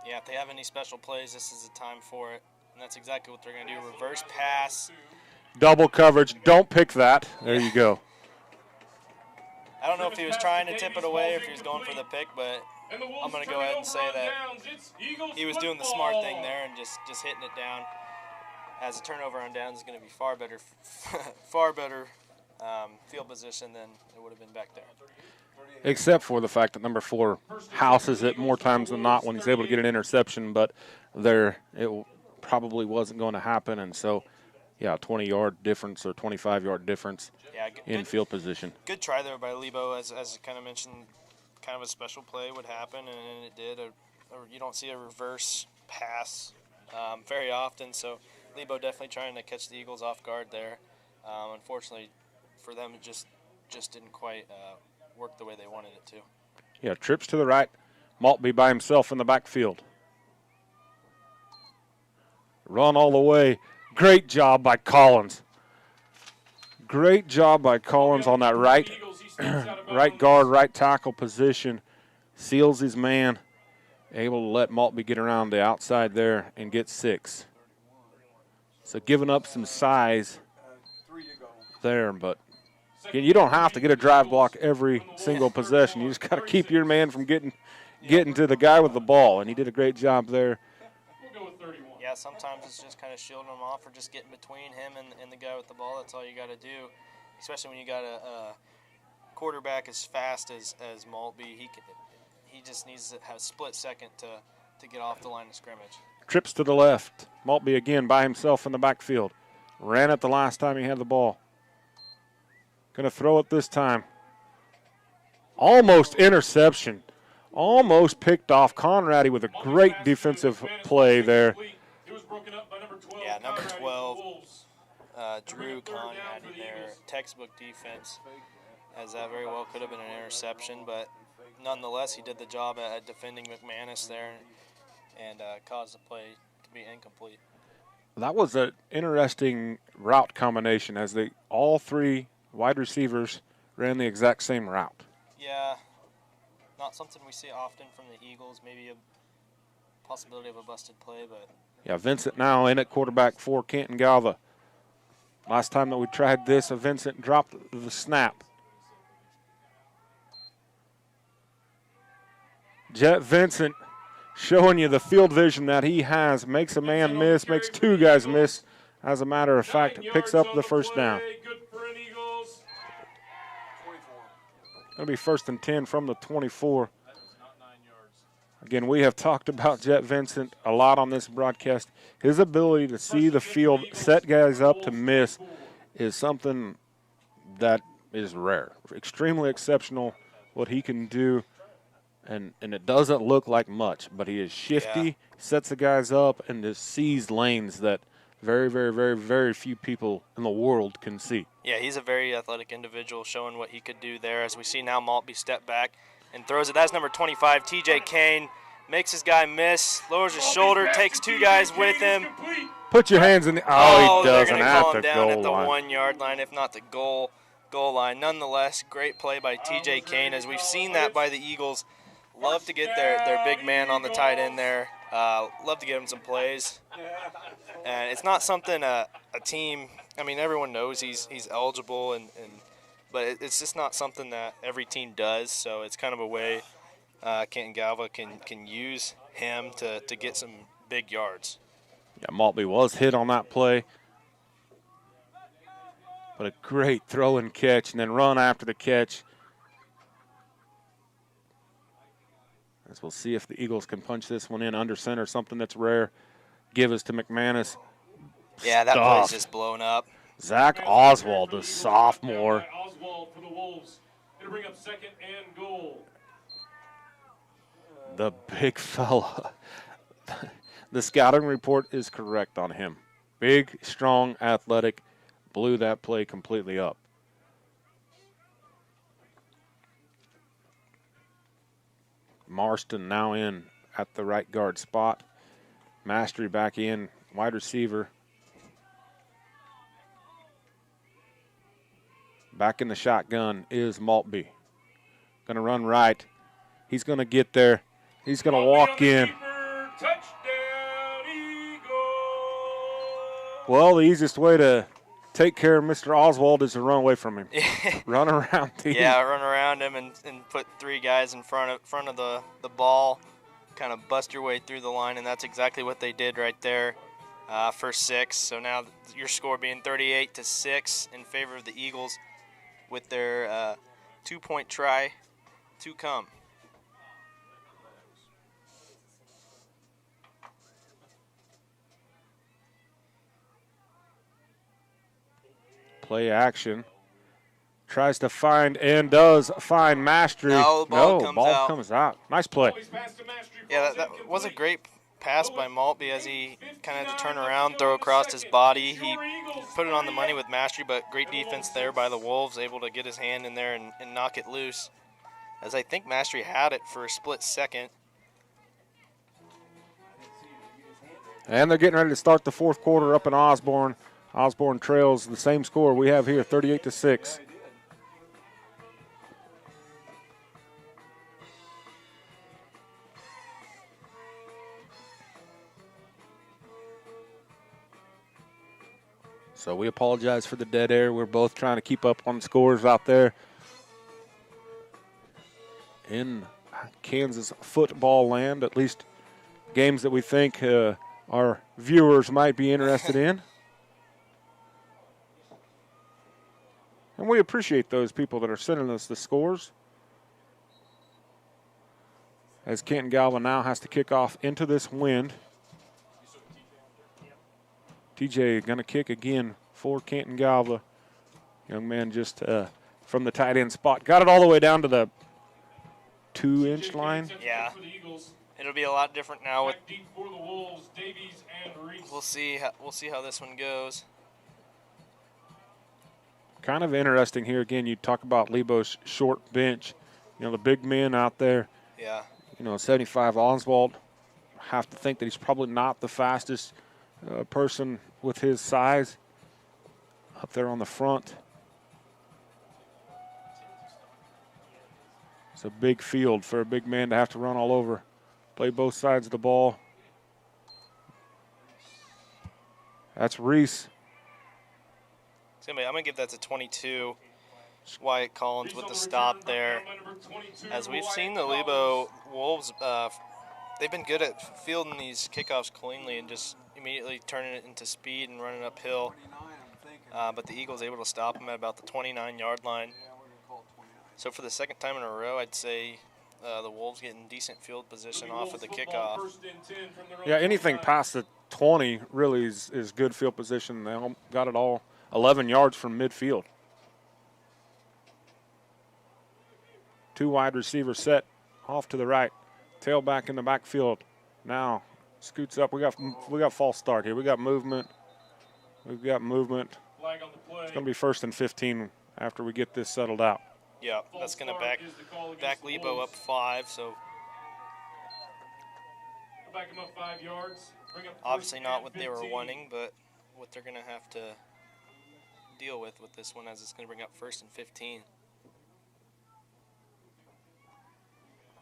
Yeah, if they have any special plays, this is the time for it. And that's exactly what they're going to do. Reverse pass. Double coverage. Don't pick that. There you go. I don't know if he was trying to tip it away or if he was going for the pick, but I'm going to go ahead and say that he was doing the smart thing there and just hitting it down. As a turnover on downs is going to be far better field position than it would have been back there. Except for the fact that number 4 houses it more times than not when he's able to get an interception, but it probably wasn't going to happen, and so, yeah, 20-yard difference or 25-yard difference in field position. Good try there by Lebo, as kind of mentioned, kind of a special play would happen, and it did. You don't see a reverse pass very often, so Lebo definitely trying to catch the Eagles off guard there. Unfortunately for them, it just didn't quite work the way they wanted it to. Yeah, trips to the right. Maltby by himself in the backfield. Run all the way. Great job by Collins. Great job by Collins on that right guard, right tackle position. Seals his man. Able to let Maltby get around the outside there and get 6. So giving up some size there, but again, you don't have to get a drive block every single possession. You just got to keep your man from getting to the guy with the ball, and he did a great job there. Yeah, sometimes it's just kind of shielding him off or just getting between him and the guy with the ball. That's all you got to do, especially when you got a quarterback as fast as Maltby. He just needs to have a split second to get off the line of scrimmage. Trips to the left. Maltby again by himself in the backfield. Ran it the last time he had the ball. Going to throw it this time. Almost interception. Almost picked off. Conradi with a great defensive play there. Yeah, number 12, Drew Conradi there. Textbook defense, as that very well could have been an interception, but nonetheless, he did the job at defending McManus there and caused the play to be incomplete. That was an interesting route combination as all 3 wide receivers ran the exact same route. Yeah, not something we see often from the Eagles. Maybe a possibility of a busted play, but. Yeah, Vincent now in at quarterback for Canton Galva. Last time that we tried this, Vincent dropped the snap. Jet Vincent showing you the field vision that he has. Makes a man miss, makes 2 guys miss. As a matter of fact, picks up the first down. Going to be 1st and 10 from the 24. Again, we have talked about Jet Vincent a lot on this broadcast. His ability to see the field, set guys up to miss, is something that is rare. Extremely exceptional what he can do, and it doesn't look like much, but he is shifty, sets the guys up, and just sees lanes that very, very, very, very few people in the world can see. Yeah, he's a very athletic individual, showing what he could do there. As we see now, Maltby step back and throws it. That's number 25, T.J. Kane. Makes his guy miss, lowers his shoulder, takes 2 guys with him. Put your hands in the – oh, he they're doesn't going to at call the him down at the goal line. 1-yard line, if not the goal line. Nonetheless, great play by T.J. Kane. As we've seen that by the Eagles, love to get their big man on the tight end there. Love to get him some plays. And it's not something a team – I mean, everyone knows he's eligible, but it's just not something that every team does. So it's kind of a way Canton Galva can use him to get some big yards. Yeah, Maltby was hit on that play. But a great throw and catch, and then run after the catch. As we'll see if the Eagles can punch this one in under center, something that's rare. Give us to McManus. Yeah, that play's just blown up. Zach Oswald, the sophomore. Oswald for the Wolves. It'll bring up 2nd and goal. The big fella. The scouting report is correct on him. Big, strong, athletic. Blew that play completely up. Marston now in at the right guard spot. Mastery back in, wide receiver. Back in the shotgun is Maltby. Going to run right. He's going to get there. He's going to walk in. Touchdown, Eagles. Well, the easiest way to take care of Mr. Oswald is to run away from him. Run around him. Yeah, run around him and put 3 guys in front of the ball, kind of bust your way through the line, and that's exactly what they did right there for 6. So now your score being 38-6 in favor of the Eagles with their 2-point try to come. Play action. Tries to find and does find Mastery. No, ball comes out. Nice play. Yeah, that was a great pass by Maltby as he kind of had to turn around, throw across his body. He put it on the money with Mastery, but great defense there by the Wolves, able to get his hand in there and knock it loose. As I think Mastery had it for a split second. And they're getting ready to start the 4th quarter up in Osborne. Osborne trails the same score we have here, 38-6. So we apologize for the dead air. We're both trying to keep up on the scores out there in Kansas football land, at least games that we think our viewers might be interested in. And we appreciate those people that are sending us the scores. As Canton Galva now has to kick off into this wind. TJ going to kick again for Canton Galva. Young man just from the tight end spot. Got it all the way down to the 2-inch line. Yeah. It'll be a lot different now. We'll see how this one goes. Kind of interesting here again. You talk about Lebo's short bench. You know, the big men out there. Yeah. You know, 75 Oswald. Have to think that he's probably not the fastest person with his size up there on the front. It's a big field for a big man to have to run all over. Play both sides of the ball. That's Reese. I'm going to give that to 22. Wyatt Collins with the stop there. As we've seen the Lebo Wolves, they've been good at fielding these kickoffs cleanly and just immediately turning it into speed and running uphill. But the Eagles able to stop them at about the 29-yard line. So for the 2nd time in a row, I'd say the Wolves getting decent field position off of the kickoff. Yeah, anything past the 20 really is good field position. They all got it all 11 yards from midfield. 2 wide receivers set off to the right. Tailback in the backfield. Now scoots up. We got false start here. We got movement. We've got movement. Flag on the play. It's going to be 1st and 15 after we get this settled out. Yeah, that's going to back Lebo up 5. So back him up 5 yards. Bring up obviously not what 15. they were wanting, but what they're going to have to deal with this one, as it's going to bring up 1st and 15.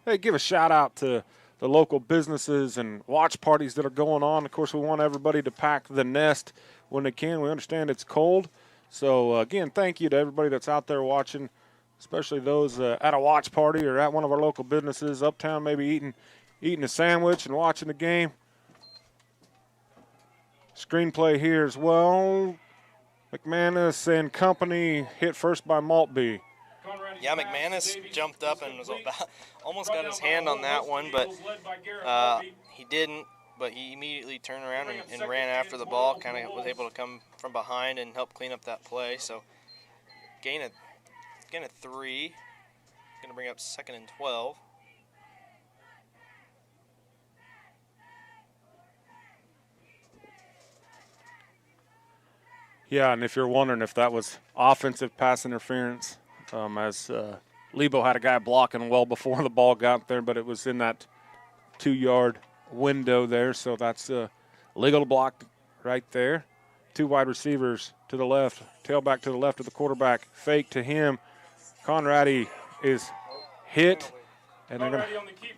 Hey, give a shout out to the local businesses and watch parties that are going on. Of course, we want everybody to pack the nest when they can. We understand it's cold. So, again, thank you to everybody that's out there watching, especially those at a watch party or at one of our local businesses uptown, maybe eating a sandwich and watching the game. Screenplay here as well. McManus and company hit first by Maltby. Yeah, McManus jumped up and was almost got his hand on that one, but he didn't. But he immediately turned around and ran after the ball, kind of was able to come from behind and help clean up that play. So gain of 3, going to bring up 2nd and 12. Yeah, and if you're wondering if that was offensive pass interference, as Lebo had a guy blocking well before the ball got there, but it was in that 2-yard window there, so that's legal block right there. 2 wide receivers to the left, tailback to the left of the quarterback, fake to him. Conradi is hit, and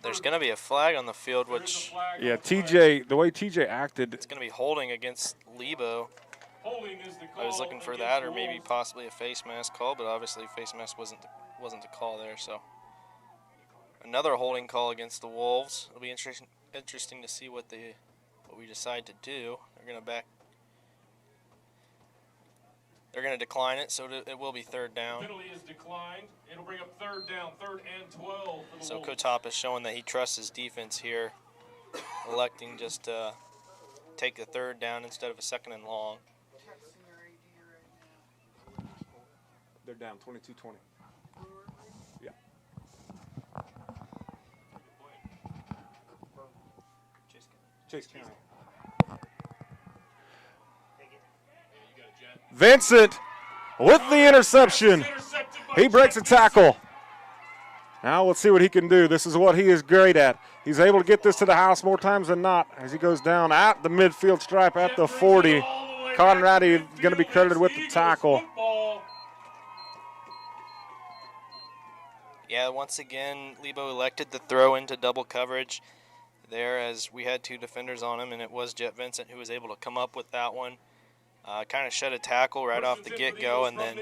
there's going to be a flag on the field, which yeah, TJ, the way TJ acted, it's going to be holding against Lebo. I was looking for that, or maybe possibly a face mask call, but obviously face mask wasn't the call there. So another holding call against the Wolves. It'll be interesting to see what we decide to do. They're going to decline it, so it will be 3rd down. Penalty is declined. It'll bring up 3rd down, 3rd and 12. So Kotop is showing that he trusts his defense here, electing just to take the 3rd down instead of a 2nd and long. They're down 22-20. Yeah. Chase County. Vincent with the interception. He breaks a tackle. Now let's see what he can do. This is what he is great at. He's able to get this to the house more times than not as he goes down at the midfield stripe at the 40. Conradi going to be credited with the tackle. Yeah, once again, Lebo elected to throw into double coverage there as we had 2 defenders on him, and it was Jet Vincent who was able to come up with that one. Kind of shed a tackle right off the get-go and then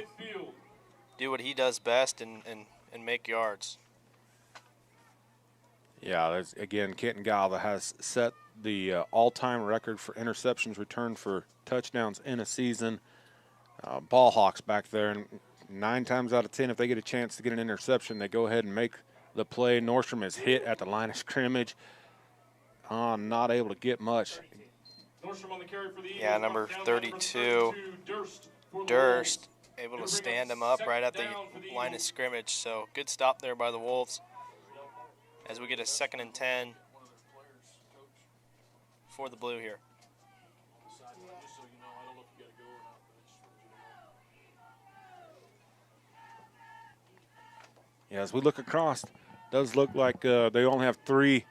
do what he does best and make yards. Yeah, again, Canton Galva has set the all-time record for interceptions returned for touchdowns in a season. Ball hawks back there, and 9 times out of 10, if they get a chance to get an interception, they go ahead and make the play. Nordstrom is hit at the line of scrimmage. Not able to get much. Yeah, number 32, Durst, able to stand him up right at the line of scrimmage. So good stop there by the Wolves as we get a 2nd and 10 for the Blue here. Yeah, as we look across, it does look like they only have 3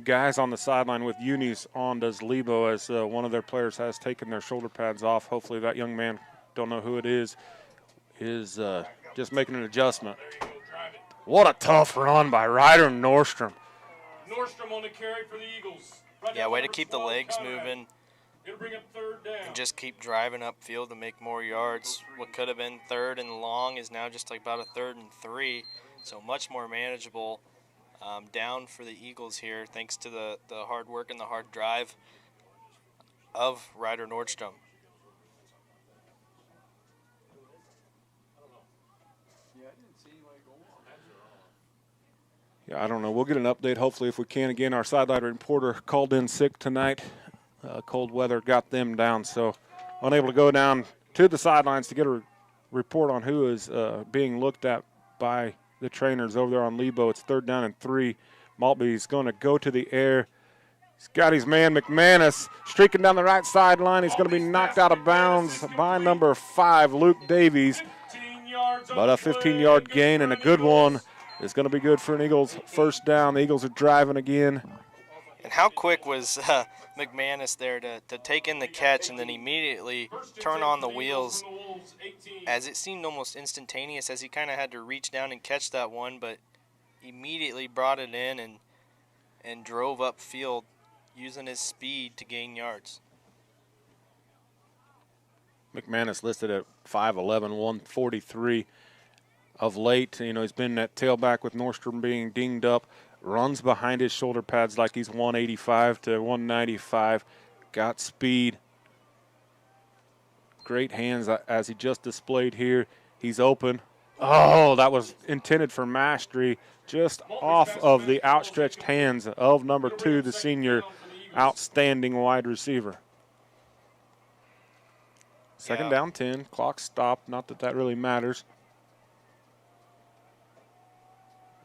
guys on the sideline with unis on. Does Lebo, as one of their players has taken their shoulder pads off. Hopefully that young man, don't know who it is just making an adjustment. What a tough run by Ryder Nordstrom. Nordstrom on the carry for the Eagles. Yeah, way to keep the legs moving It'll bring up 3rd down. and just keep driving upfield to make more yards. What could have been 3rd and long is now just like about a 3rd and 3. So much more manageable down for the Eagles here, thanks to the hard work and the hard drive of Ryder Nordstrom. Yeah, I don't know. We'll get an update, hopefully, if we can. Again, our sideline reporter called in sick tonight. Cold weather got them down, so unable to go down to the sidelines to get a report on who is being looked at by the trainers over there on Lebo. It's 3rd down and 3. Maltby's going to go to the air, He's got his man McManus streaking down the right sideline. He's going to be knocked out of bounds by number 5, Luke Davies. But a 15-yard gain and a good one is going to be good for an Eagles first down. The Eagles are driving again. And how quick was McManus there to take in the catch and then immediately turn on the wheels, as it seemed almost instantaneous, as he kind of had to reach down and catch that one, but immediately brought it in and drove upfield using his speed to gain yards. McManus listed at 5'11", 143 of late. You know, he's been that tailback with Nordstrom being dinged up. Runs behind his shoulder pads like he's 185 to 195. Got speed. Great hands as he just displayed here. He's open. Oh, that was intended for mastery. Just off of the outstretched hands of number 2, the senior outstanding wide receiver. Second down 10. Clock stopped. Not that that really matters.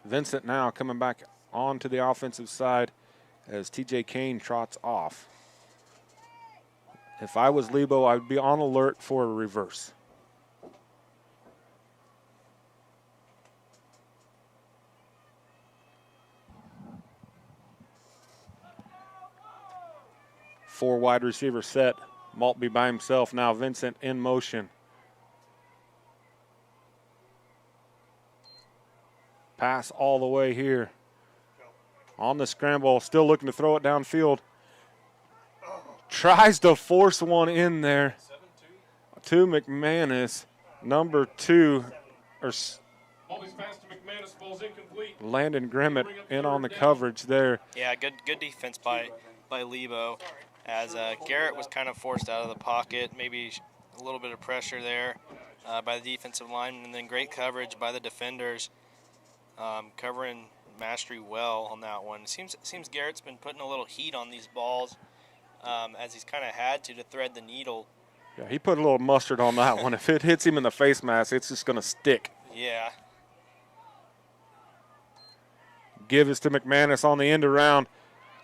Vincent now coming back onto the offensive side as T.J. Kane trots off. If I was Lebo, I would be on alert for a reverse. Four wide receiver set. Maltby by himself. Now Vincent in motion. Pass all the way here. On the scramble, still looking to throw it downfield. Tries to force one in there to McManus. Number 2, or Landon Grimmett in on the coverage there. Yeah, good defense by Lebo, as Garrett was kind of forced out of the pocket. Maybe a little bit of pressure there by the defensive line, and then great coverage by the defenders, covering mastery well on that one. It seems Garrett's been putting a little heat on these balls, as he's kind of had to thread the needle. Yeah, he put a little mustard on that one. If it hits him in the face mask, it's just going to stick. Yeah. Give us to McManus on the end around.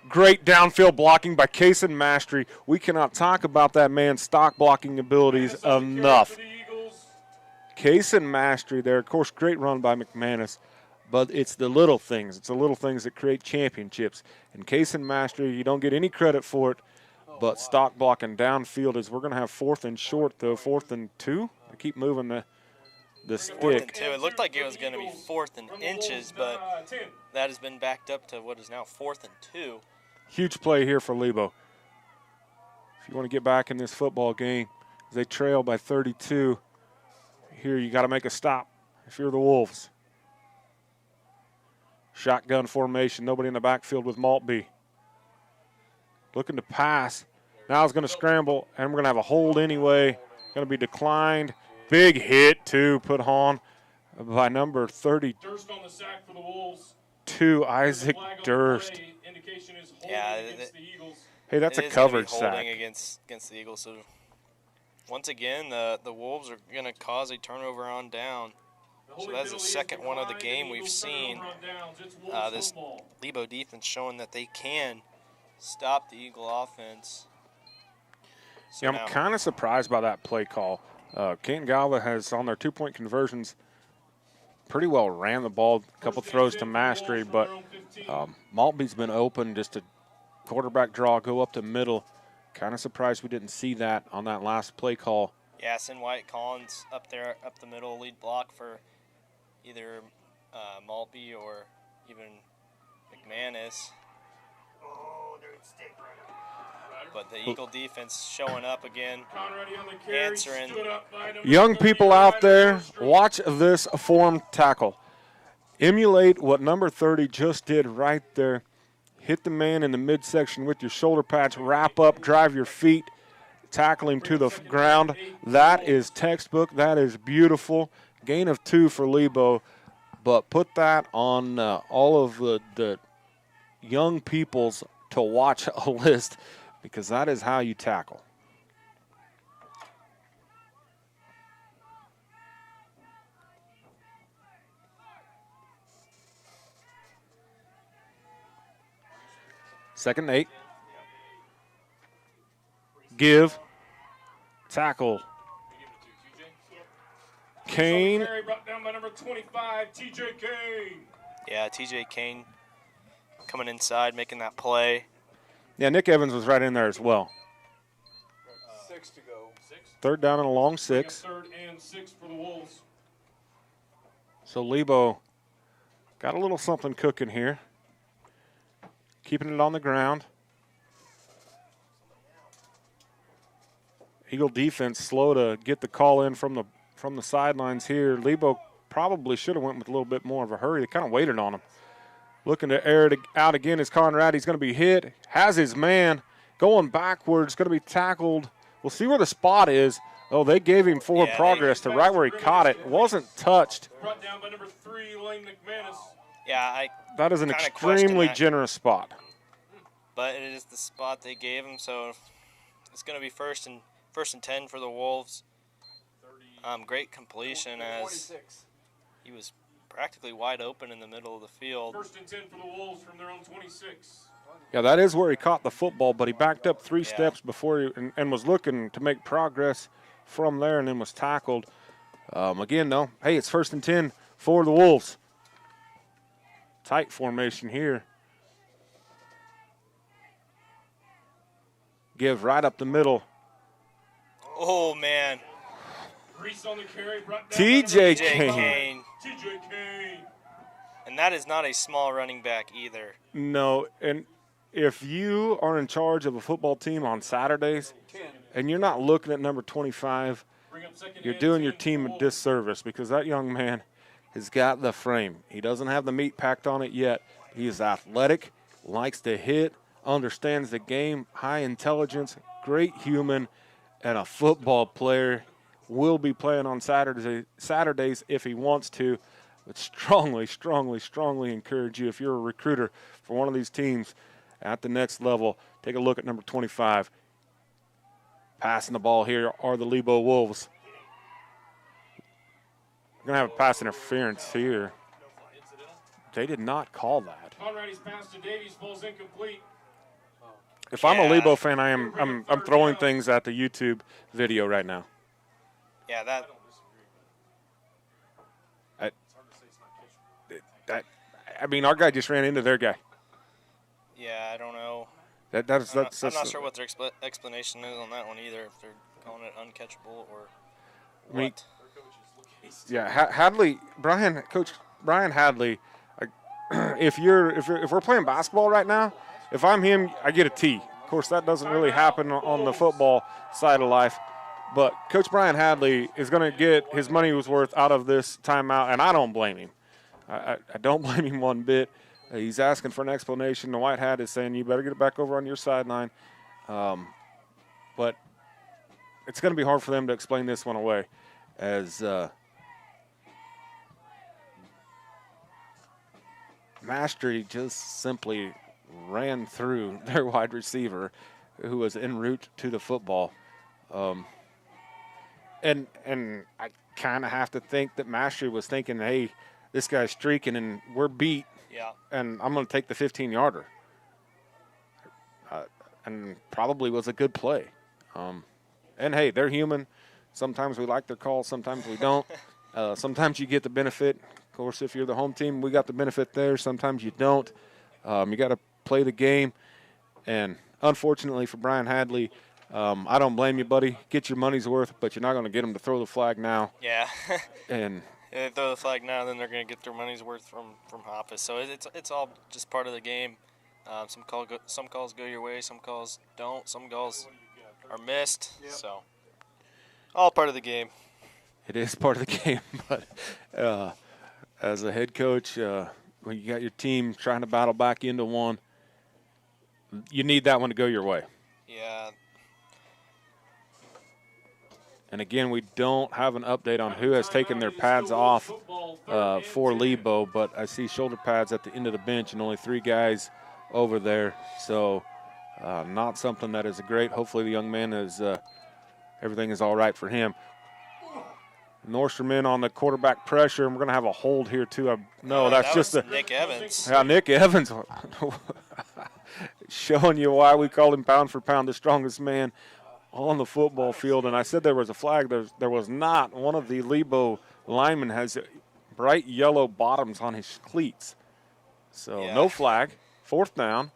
Great downfield blocking by Keaton Mastery. We cannot talk about that man's stock blocking abilities enough. Keaton Mastery there. Of course, great run by McManus. But it's the little things. It's the little things that create championships. And Keaton Mastery, you don't get any credit for it. But stock blocking downfield is we're going to have 4th and short, though. 4th and 2. I keep moving the stick. 4th and 2. It looked like it was going to be 4th and inches, but that has been backed up to what is now 4th and 2. Huge play here for Lebo. If you want to get back in this football game, they trail by 32. Here you got to make a stop if you're the Wolves. Shotgun formation, nobody in the backfield with Maltby. Looking to pass. Now he's going to scramble, and we're going to have a hold anyway. Going to be declined. Big hit, too, put on by number 32, Durst on the sack for the Wolves. Isaac Durst. Yeah, Hey, that's a coverage sack. Holding against the Eagles. So once again, the Wolves are going to cause a turnover on down. So that's the second one of the game we've seen. This Lebo defense showing that they can stop the Eagle offense. So yeah, I'm kind of surprised by that play call. Canton Galva has, on their 2-point conversions, pretty well ran the ball, a couple throws to Mastery, but Maltby's been open, just a quarterback draw, go up the middle. Kind of surprised we didn't see that on that last play call. Yeah, send White Collins up there, up the middle, lead block for either Maltby or even McManus. But the Eagle defense showing up again, answering. Young people out there, watch this form tackle. Emulate what number 30 just did right there. Hit the man in the midsection with your shoulder pads, wrap up, drive your feet, tackle him to the ground. That is textbook. That is beautiful. Gain of 2 for Lebo, but put that on all of the young people's to watch a list, because that is how you tackle. Second and 8. Give. Tackle. Kane. Carry brought down by number 25, T.J. Kane. Yeah, T.J. Kane coming inside, making that play. Yeah, Nick Evans was right in there as well. 6 to go. 3rd down and a long 6. 3rd and 6 for the Wolves. So Lebo got a little something cooking here. Keeping it on the ground. Eagle defense slow to get the call in from the sidelines here. Lebo probably should have went with a little bit more of a hurry. They kind of waited on him. Looking to air it out again is Conrad. He's going to be hit. Has his man going backwards. Going to be tackled. We'll see where the spot is. Oh, they gave him forward progress to right where he caught it. Wasn't touched. Brought down by number 3, Lane McManus. Yeah, that is an extremely generous spot. But it is the spot they gave him, so it's going to be first and 10 for the Wolves. Great completion as he was practically wide open in the middle of the field. 1st and 10 for the Wolves from their own 26. Yeah, that is where he caught the football, but he backed up 3 steps before and was looking to make progress from there and then was tackled. Again, though, hey, it's 1st and 10 for the Wolves. Tight formation here. Give right up the middle. Oh, man. Reese on the carry, brought down T.J. Kane. T.J. Kane. And that is not a small running back either. No, and if you are in charge of a football team on Saturdays and you're not looking at number 25, you're doing your team a disservice because that young man has got the frame. He doesn't have the meat packed on it yet. He is athletic, likes to hit, understands the game, high intelligence, great human, and a football player. Will be playing on Saturdays if he wants to. But strongly, strongly, strongly encourage you, if you're a recruiter for one of these teams at the next level, take a look at number 25. Passing the ball here are the Lebo Wolves. We're going to have a pass interference here. They did not call that. Conrad's pass to Davies falls incomplete. If I'm a Lebo fan, I'm throwing things at the YouTube video right now. Yeah, that. I mean, our guy just ran into their guy. Yeah, I don't know. That's I'm not sure what their explanation is on that one either, if they're calling it uncatchable or what. I mean, yeah, Hadley, Coach Brian Hadley. If we're playing basketball right now, if I'm him, I get a T. Of course, that doesn't really happen on the football side of life. But Coach Brian Hadley is going to get his money was worth out of this timeout, and I don't blame him. I don't blame him one bit. He's asking for an explanation. The white hat is saying, you better get it back over on your sideline. But it's going to be hard for them to explain this one away as Mastery just simply ran through their wide receiver who was en route to the football. And I kind of have to think that Mastery was thinking, hey, this guy's streaking and we're beat. Yeah. And I'm going to take the 15-yarder. And probably was a good play. And, hey, they're human. Sometimes we like their calls. Sometimes we don't. Sometimes you get the benefit. Of course, if you're the home team, we got the benefit there. Sometimes you don't. You got to play the game. And unfortunately for Brian Hadley, I don't blame you, buddy. Get your money's worth, but you're not going to get them to throw the flag now. Yeah. And if they throw the flag now, then they're going to get their money's worth from Hoppus. So it's all just part of the game. Some calls go your way, some calls don't. Some calls are missed. Yep. So all part of the game. It is part of the game, but as a head coach, when you got your team trying to battle back into one, you need that one to go your way. Yeah. And again, we don't have an update on who has taken their pads off for Lebo, but I see shoulder pads at the end of the bench and only 3 guys over there. So not something that is great. Hopefully the young man is everything is all right for him. Nordstrom in on the quarterback pressure, and we're going to have a hold here too. No, that's just Nick Evans. Yeah, Nick Evans showing you why we call him pound for pound the strongest man on the football field. And I said there was a flag. There was not. One of the Lebo linemen has bright yellow bottoms on his cleats. So no flag. 4th down.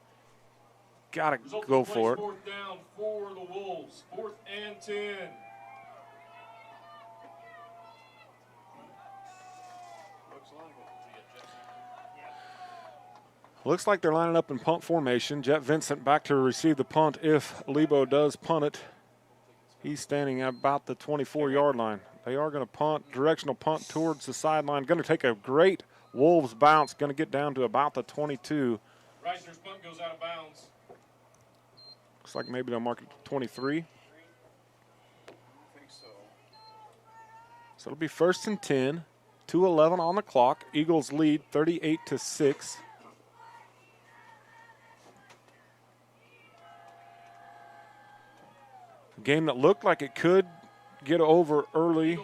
Got to go for it. 4th down for the Wolves. 4th and 10. Looks like they're lining up in punt formation. Jet Vincent back to receive the punt if Lebo does punt it. He's standing at about the 24-yard line. They are going to punt, directional punt towards the sideline. Going to take a great Wolves bounce. Going to get down to about the 22. Reisner's punt goes out of bounds. Looks like maybe they'll mark it to 23. I think so. So it'll be 1st and 10. 2:11 on the clock. Eagles lead 38-6. Game that looked like it could get over early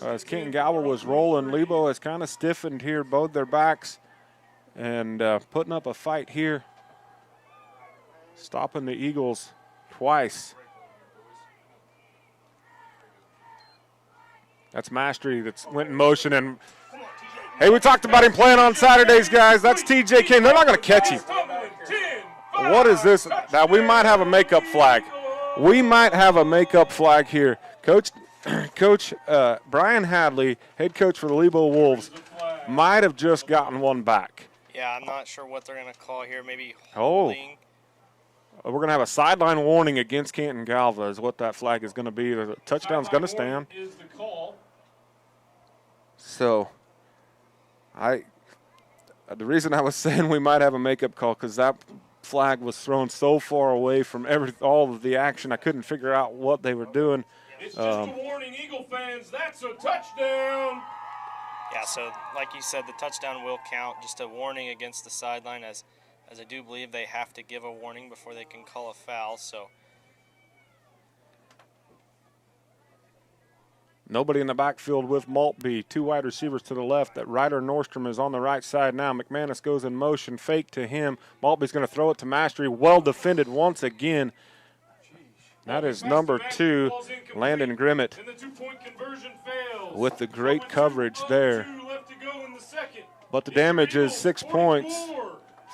as Canton Galva was rolling. Lebo has kind of stiffened here, both their backs, and putting up a fight here, stopping the Eagles twice. That's Mastery that's went in motion. And hey, we talked about him playing on Saturdays, guys. That's TJ Kane. They're not going to catch him. What is this? Now, we might have a makeup flag. We might have a makeup flag here. Coach Brian Hadley, head coach for the Lebo Wolves, might have just gotten one back. Yeah, I'm not sure what they're going to call here. Maybe holding. We're going to have a sideline warning against Canton Galva is what that flag is going to be. The touchdown's going to stand. Is the call. So, the reason I was saying we might have a makeup call because that flag was thrown so far away from all of the action, I couldn't figure out what they were doing. It's just a warning, Eagle fans. That's a touchdown. Yeah, so like you said, the touchdown will count. Just a warning against the sideline, as I do believe they have to give a warning before they can call a foul. So nobody in the backfield with Maltby. 2 wide receivers to the left. That Ryder Nordstrom is on the right side now. McManus goes in motion. Fake to him. Maltby's going to throw it to Mastery. Well defended once again. That is number 2, Landon Grimmett, And the 2-point conversion fails. with the great coverage there. But the damage is 6 points,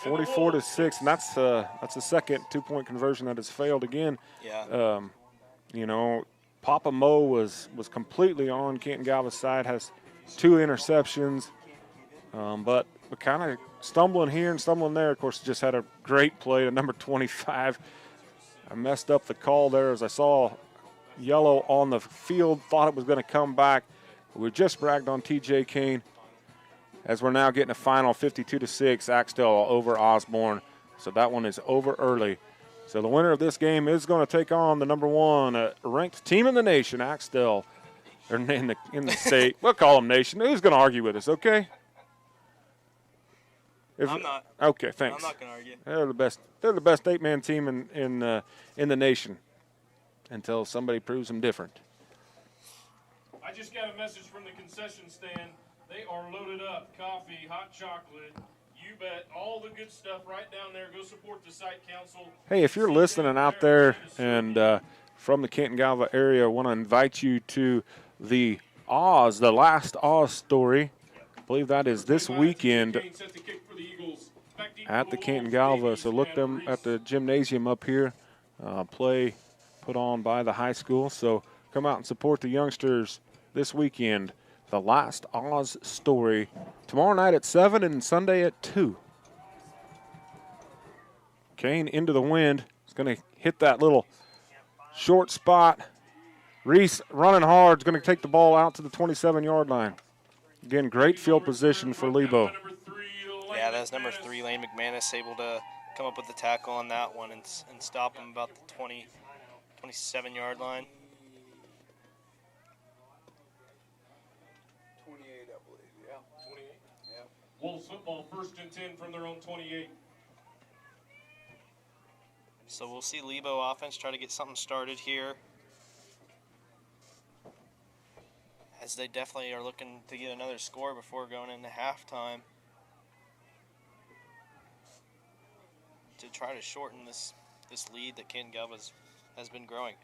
44-6, and that's the second 2-point conversion that has failed again. yeah, You know, Papa Mo was completely on Canton Galva's side, has 2 interceptions, but kind of stumbling here and stumbling there. Of course, just had a great play to number 25. I messed up the call there as I saw yellow on the field, thought it was going to come back. We just bragged on TJ Kane as we're now getting a final 52-6, Axtell over Osborne. So that one is over early. So the winner of this game is going to take on the number 1 ranked team in the nation, Axtell, or in the state. We'll call them nation. Who's going to argue with us, okay? I'm not. Okay, thanks. I'm not going to argue. They're the best. They're the best 8-man team in the nation until somebody proves them different. I just got a message from the concession stand. They are loaded up. Coffee, hot chocolate, you bet, all the good stuff right down there. Go support the site council. Hey, if you're listening out there and from the Canton Galva area, I want to invite you to the last Oz story. I believe that is this weekend at the Canton Galva. So look them at the gymnasium up here. Play put on by the high school. So come out and support the youngsters this weekend. The last Oz story tomorrow night at 7 and Sunday at 2. Kane into the wind. He's going to hit that little short spot. Reese running hard is going to take the ball out to the 27-yard line. Again, great field position for Lebo. Yeah, that's number 3, Lane McManus, able to come up with the tackle on that one and stop him about the 27-yard line. 28, I believe, yeah. 28. Yeah. Wolves football 1st and 10 from their own 28. So we'll see Lebo offense try to get something started here, as they definitely are looking to get another score before going into halftime to try to shorten this lead that Canton Galva has been growing.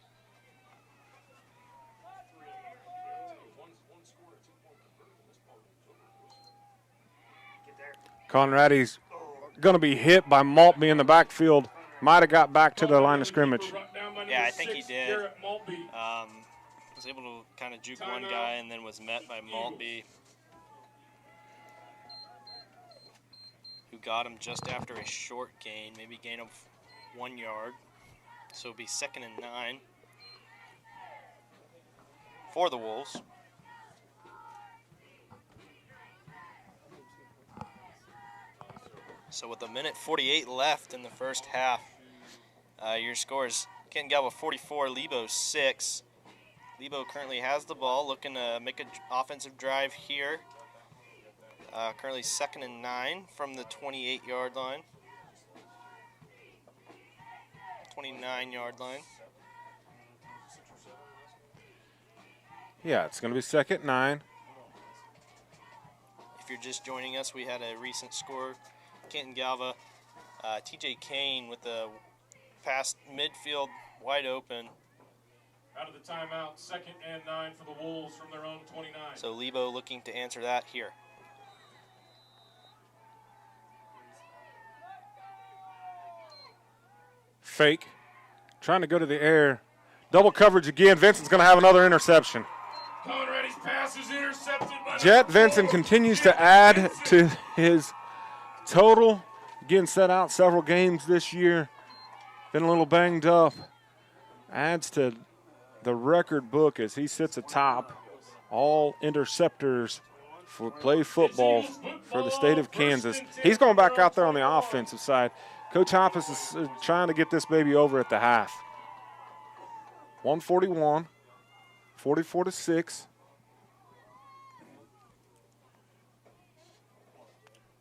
Conrady's going to be hit by Maltby in the backfield. Might have got back to the line of scrimmage. Yeah, I think he did. Was able to kind of juke one guy and then was met by Maltby, who got him just after a short gain, maybe gain of 1 yard. So it'll be 2nd and 9 for the Wolves. So with 1:48 left in the first half, your scores: Canton Galva 44, Lebo 6. Lebo currently has the ball, looking to make an offensive drive here. Currently 2nd and 9 from the 28-yard line. 29-yard line. Yeah, it's going to be 2nd 9. If you're just joining us, we had a recent score. Canton Galva, TJ Kane with the pass midfield wide open. Out of the timeout, 2nd and 9 for the Wolves from their own 29. So Lebo looking to answer that here. Fake. Trying to go to the air. Double coverage again. Vincent's going to have another interception. Conrady's pass is intercepted by Jet Vincent continues to add to his total. Again, set out several games this year. Been a little banged up. Adds to the record book as he sits atop all interceptors for play football for the state of Kansas. He's going back out there on the offensive side. Coach Hoppus is trying to get this baby over at the half. 141, 44-6.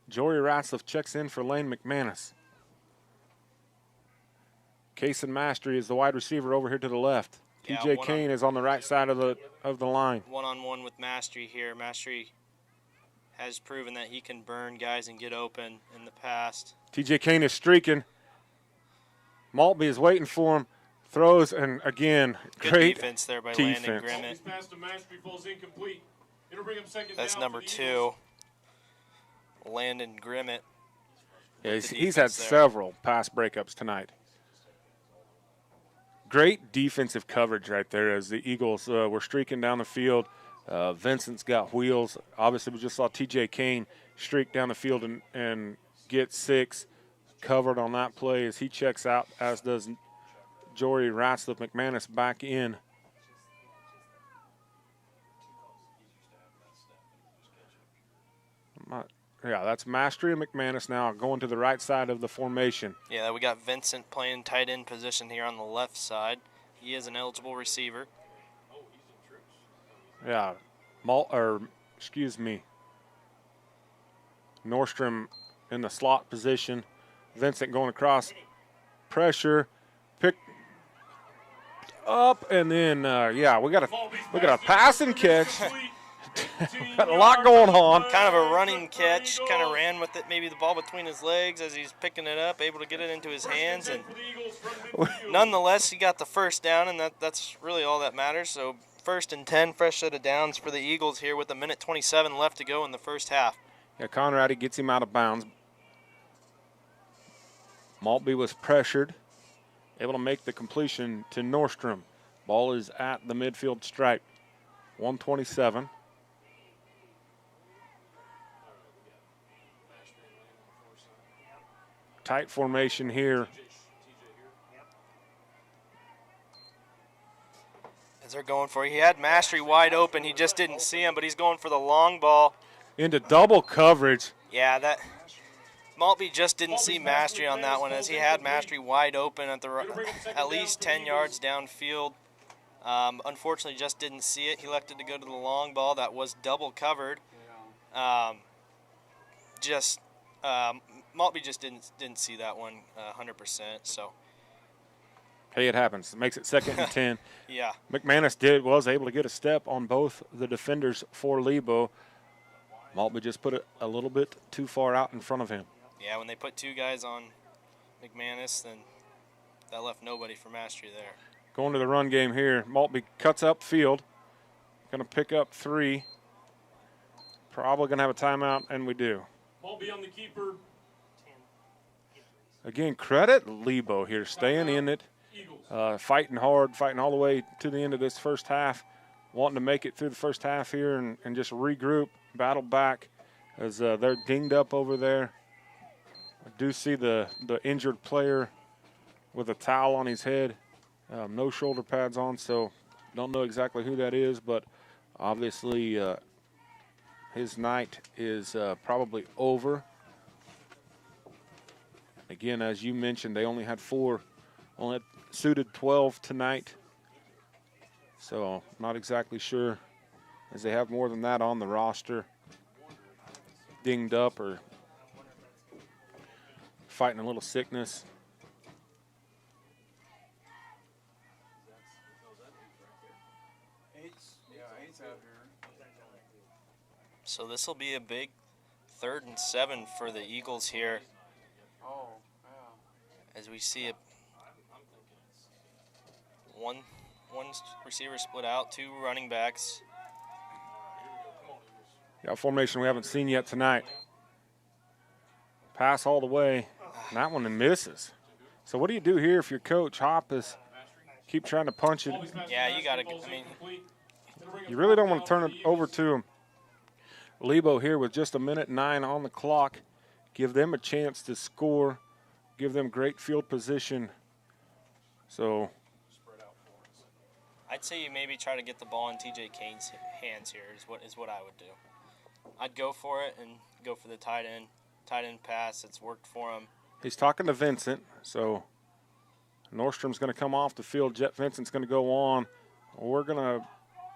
Jory Ratzliff checks in for Lane McManus. Kason Mastery is the wide receiver over here to the left. Yeah, TJ Kane is on the right side of the line. One-on-one with Mastery here. Mastery has proven that he can burn guys and get open in the past. TJ Kane is streaking. Maltby is waiting for him. Throws, and again, Good great defense there by defense. Landon Grimmett. His pass to Mastery falls incomplete. It'll bring him 2nd That's down number for the 2. Eagles. Landon Grimmett. Yeah, with the he's had defense there. several pass breakups tonight. Great defensive coverage right there as the Eagles were streaking down the field. Vincent's got wheels. Obviously, we just saw TJ Kane streak down the field and get 6 covered on that play as he checks out, as does Jory Ratzliff. McManus back in. Yeah, that's Mastery and McManus now going to the right side of the formation. Yeah, we got Vincent playing tight end position here on the left side. He is an eligible receiver. Yeah, Nordstrom in the slot position. Vincent going across, pressure, pick up, and then we got a pass and catch. Got a lot going on. Kind of a running catch, kind of ran with it, maybe the ball between his legs as he's picking it up, able to get it into his hands. And nonetheless, he got the first down, and that's really all that matters. So 1st and 10, fresh set of downs for the Eagles here with 1:27 left to go in the first half. Yeah, Conrady gets him out of bounds. Maltby was pressured, able to make the completion to Nordstrom. Ball is at the midfield stripe. 127. Tight formation here. As they're going for it, he had Mastery wide open. He just didn't see him, but he's going for the long ball. Into double coverage. Yeah, that Maltby just didn't see Mastery on that one, as he had Mastery wide open at least 10 yards downfield. Unfortunately, just didn't see it. He elected to go to the long ball that was double covered. Maltby just didn't see that one 100%. So. Hey, it happens. It makes it 2nd and 10. Yeah. McManus was able to get a step on both the defenders for Lebo. Maltby just put it a little bit too far out in front of him. Yeah, when they put 2 guys on McManus, then that left nobody for Mastery there. Going to the run game here. Maltby cuts up field. Going to pick up 3. Probably going to have a timeout, and we do. Ball be on the keeper. Again, credit Lebo here, staying in it, fighting hard, fighting all the way to the end of this first half, wanting to make it through the first half here and just regroup, battle back as they're dinged up over there. I do see the injured player with a towel on his head, no shoulder pads on, so don't know exactly who that is, but obviously his night is probably over. Again, as you mentioned, they only had only suited 12 tonight. So not exactly sure as they have more than that on the roster. Dinged up or fighting a little sickness. So this will be a big 3rd and 7 for the Eagles here. Oh, As we see one receiver split out, 2 running backs. Yeah, formation we haven't seen yet tonight. Pass all the way. And that one misses. So what do you do here if your coach Hop is keep trying to punch it? Yeah, you got to. I mean, you really don't want to turn it over to him. Lebo here with just 1:09 on the clock. Give them a chance to score. Give them great field position. So I'd say you maybe try to get the ball in TJ Kane's hands here is what I would do. I'd go for it and go for the tight end pass. It's worked for him. He's talking to Vincent. So Nordstrom's going to come off the field. Jet Vincent's going to go on. We're going to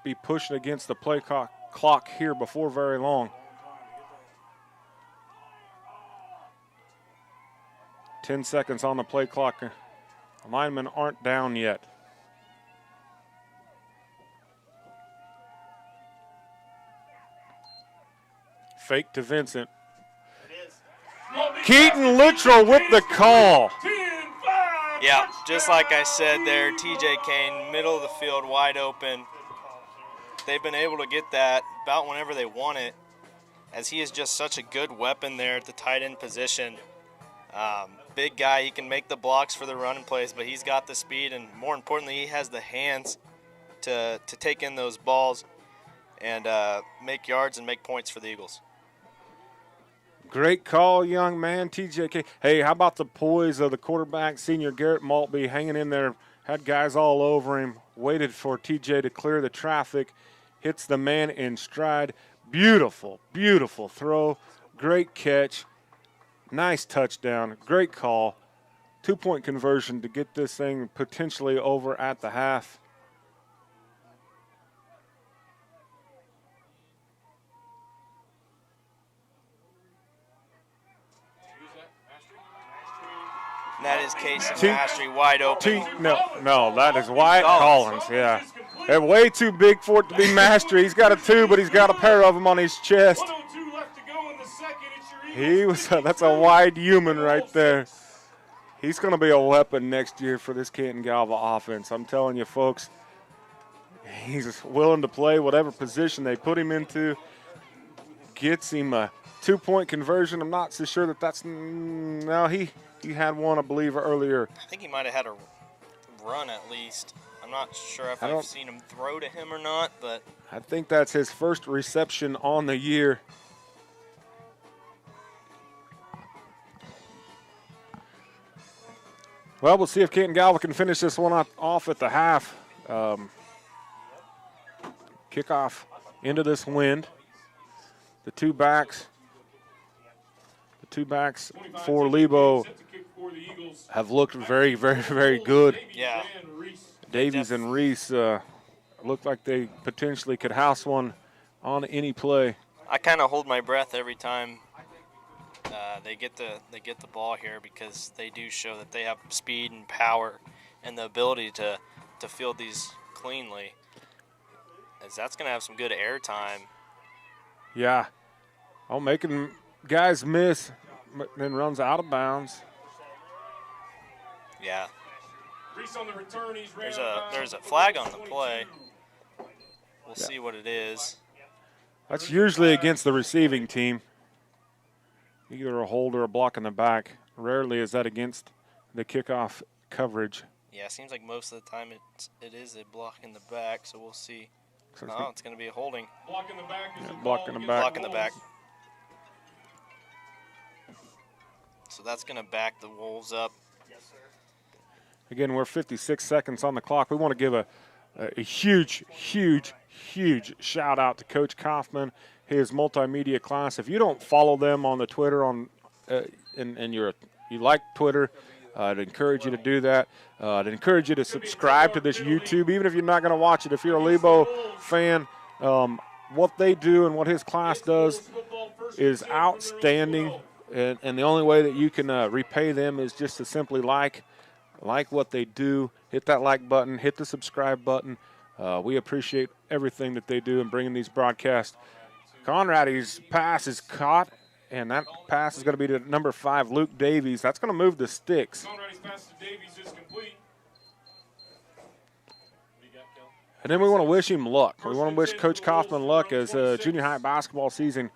be pushing against the play clock here before very long. 10 seconds on the play clock. Linemen aren't down yet. Fake to Vincent. Keaton Littrell with the call. Yeah, just like I said there, TJ Kane, middle of the field, wide open. They've been able to get that about whenever they want it, as he is just such a good weapon there at the tight end position. Big guy, he can make the blocks for the running plays, but he's got the speed, and more importantly, he has the hands to take in those balls and make yards and make points for the Eagles. Great call, young man, TJK. Hey, how about the poise of the quarterback, senior Garrett Maltby, hanging in there, had guys all over him, waited for TJ to clear the traffic, hits the man in stride. Beautiful, beautiful throw, great catch, nice touchdown, great call. 2-point conversion to get this thing potentially over at the half. And that is Casey Mastery, wide open. No, that is Wyatt Collins, yeah. They're way too big for it to be Mastery. He's got a 2, but he's got a pair of them on his chest. That's a wide human right there. He's going to be a weapon next year for this Canton Galva offense. I'm telling you, folks, he's willing to play whatever position they put him into. Gets him a 2-point conversion. I'm not so sure that's – no, he had one, I believe, earlier. I think he might have had a run at least. I'm not sure if I've seen him throw to him or not, but I think that's his first reception on the year. Well, we'll see if Canton Galva can finish this one off at the half. Kickoff into this wind. The two backs for Lebo have looked very, very, very good. yeah. Davies and Reese look like they potentially could house one on any play. I kind of hold my breath every time they get the ball here, because they do show that they have speed and power and the ability to field these cleanly, as that's going to have some good air time. Yeah. Oh, making guys miss, but then runs out of bounds. Yeah. On the return, There's a flag on the play. We'll see what it is. That's usually against the receiving team. either a hold or a block in the back. Rarely is that against the kickoff coverage. Yeah, it seems like most of the time it is a block in the back, so we'll see. So No, it's going to be a holding. Block in the back is a block call in the against back. Block in the back. Wolves. So that's going to back the Wolves up. Again, we're 56 seconds on the clock. We want to give a huge, huge, huge shout out to Coach Kaufman, his multimedia class. If you don't follow them on the Twitter and you like Twitter, I'd encourage you to do that. I'd encourage you to subscribe to this YouTube, even if you're not going to watch it. If you're a Lebo fan, what they do and what his class does is outstanding. And the only way that you can repay them is just to simply like what they do. Hit that like button, hit the subscribe button. We appreciate everything that they do in bringing these broadcasts. Conrady's pass is caught, and that pass is going to be to number 5, Luke Davies. That's going to move the sticks. Conrady's pass to Davies is complete. And then we want to wish him luck. We want to wish Coach Kaufman luck as junior high basketball season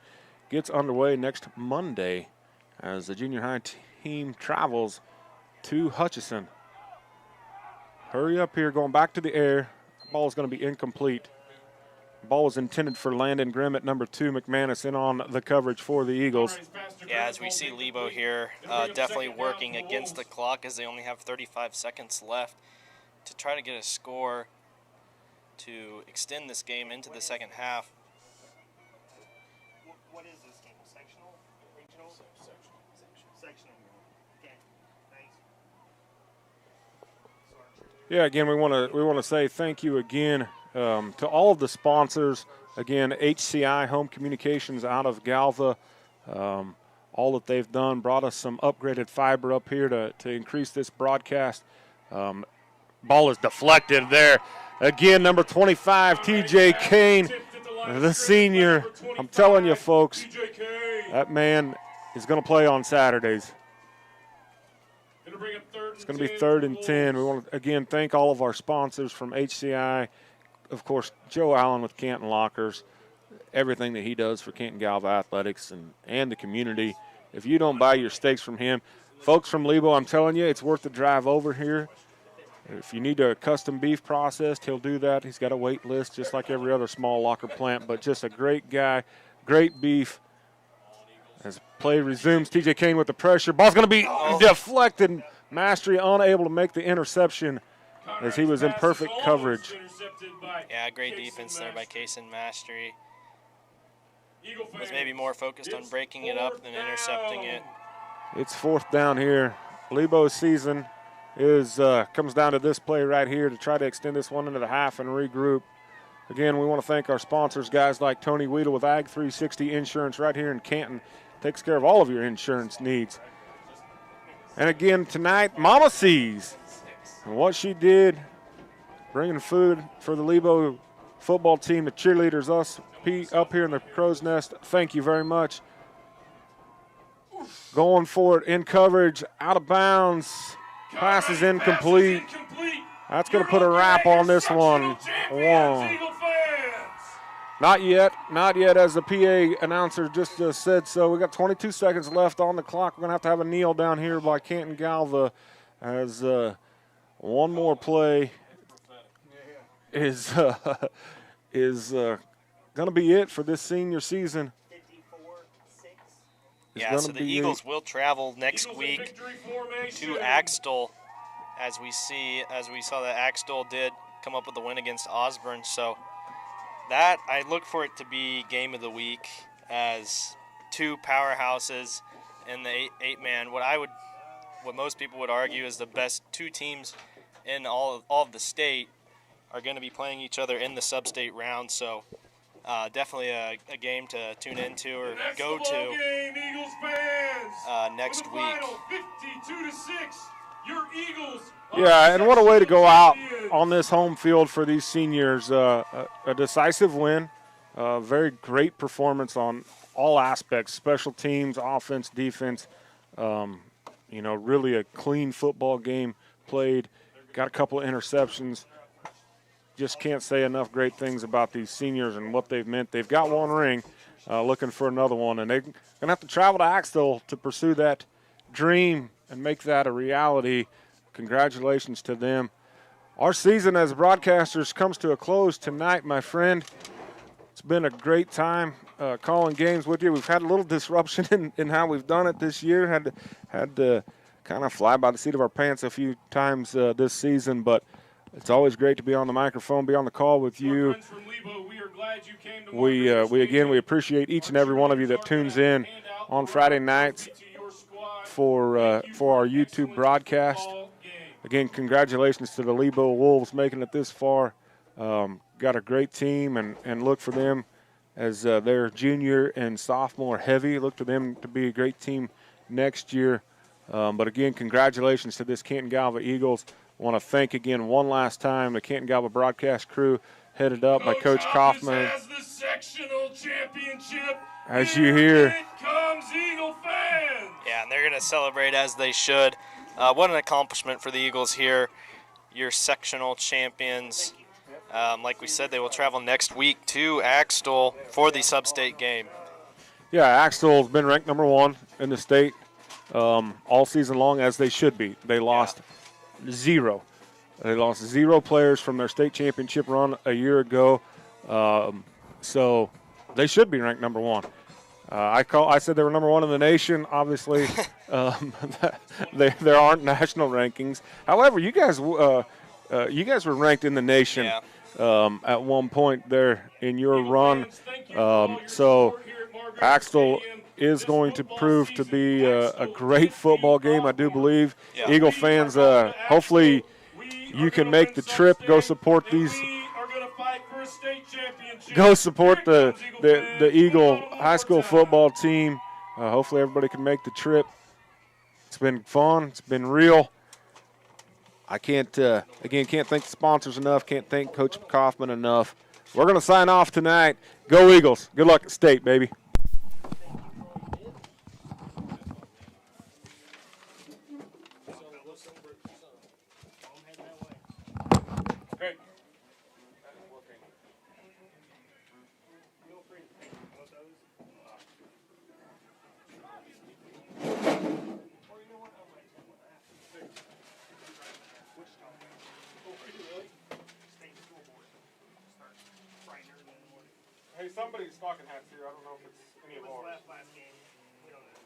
gets underway next Monday as the junior high team travels to Hutchinson. Hurry up here, going back to the air. Ball is going to be incomplete. Ball was intended for Landon Grimm at number 2. McManus in on the coverage for the Eagles. Yeah, as we see Lebo here, definitely working against the clock as they only have 35 seconds left to try to get a score to extend this game into the second half. What is this game? Sectional? Regional? Sectional. Okay, thanks. Yeah, again, we want to say thank you again to all of the sponsors. Again, HCI Home Communications out of Galva. All that they've done brought us some upgraded fiber up here to increase this broadcast. Ball is deflected there. Again, number 25, TJ Kane, the senior. I'm telling you, folks, that man is going to play on Saturdays. It's going to be 3rd and 10. We want to, again, thank all of our sponsors from HCI. Of course, Joe Allen with Canton Lockers, everything that he does for Canton Galva Athletics and the community. If you don't buy your steaks from him, folks from Lebo, I'm telling you, it's worth the drive over here. If you need a custom beef processed, he'll do that. He's got a wait list just like every other small locker plant, but just a great guy, great beef. As play resumes, TJ Kane with the pressure. Ball's going to be deflected. Mastery unable to make the interception as he was in perfect coverage. Yeah, great defense there by Keaton Mastery. Was maybe more focused on breaking it up than intercepting it. It's 4th down here. Lebo's season comes down to this play right here to try to extend this one into the half and regroup. Again, we want to thank our sponsors, guys like Tony Weedle with Ag 360 Insurance right here in Canton. Takes care of all of your insurance needs. And again, tonight, Mama C's. And what she did, bringing food for the Lebo football team, the cheerleaders, us up here in the Crow's Nest. Thank you very much. Going for it in coverage, out of bounds. Pass is incomplete. That's going to put a wrap on this one. Not yet, as the PA announcer just said so. We got 22 seconds left on the clock. We're going to have a kneel down here by Canton Galva as one more play is going to be it for this senior season. Yeah, so the Eagles will travel next week to Axtell, as we saw that Axtell did come up with a win against Osborne. So that, I look for it to be game of the week as 2 powerhouses in the 8-man. What most people would argue is the best 2 teams in all of the state are going to be playing each other in the sub-state round. So definitely a game to tune into or go to game, Eagles fans. next the week. Final 52-6. Your Eagles. Yeah, and what a way to go out on this home field for these seniors. A decisive win, very great performance on all aspects, special teams, offense, defense. Really a clean football game played. Got a couple of interceptions. Just can't say enough great things about these seniors and what they've meant. They've got one ring. looking for another one. And they're going to have to travel to Axtell to pursue that dream and make that a reality. Congratulations to them. Our season as broadcasters comes to a close tonight, my friend. It's been a great time calling games with you. We've had a little disruption in how we've done it this year. Had to kind of fly by the seat of our pants a few times this season, but it's always great to be on the microphone, be on the call with you. Friends from Lebo, we are glad you came to We appreciate each and every one of you that tunes in on Friday nights for our YouTube broadcast. Again, congratulations to the Lebo Wolves making it this far. Got a great team, and look for them as their junior and sophomore heavy. Look to them to be a great team next year. But again, congratulations to this Canton Galva Eagles. I want to thank again one last time the Canton Galva broadcast crew headed up by Coach Kaufman. Has the sectional championship. As you hear, Here comes Eagle fans. Yeah, and they're going to celebrate as they should. What an accomplishment for the Eagles here. Your sectional champions. Like we said, they will travel next week to Axtell for the sub-state game. Yeah, Axtell's been ranked number 1 in the state all season long, as they should be. They lost 0. They lost 0 players from their state championship run a year ago. So they should be ranked number 1. I said they were number 1 in the nation. Obviously, there aren't national rankings. However, you guys were ranked in the nation at one point there in your run. So Axtell is going to prove to be a great football game, I do believe. Yeah. Eagle fans, hopefully you can make the trip, go support these. Go support the Eagle high school football team. Hopefully everybody can make the trip. It's been fun. It's been real. I can't thank the sponsors enough. Can't thank Coach Kaufman enough. We're going to sign off tonight. Go Eagles. Good luck at state, baby. Great. Hey, somebody's stocking hats here. I don't know if it's any of ours. Last game. We don't know.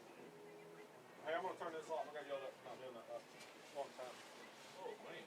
Hey, I'm going to turn this off. I got yelled at for not doing that last long time. Oh, man.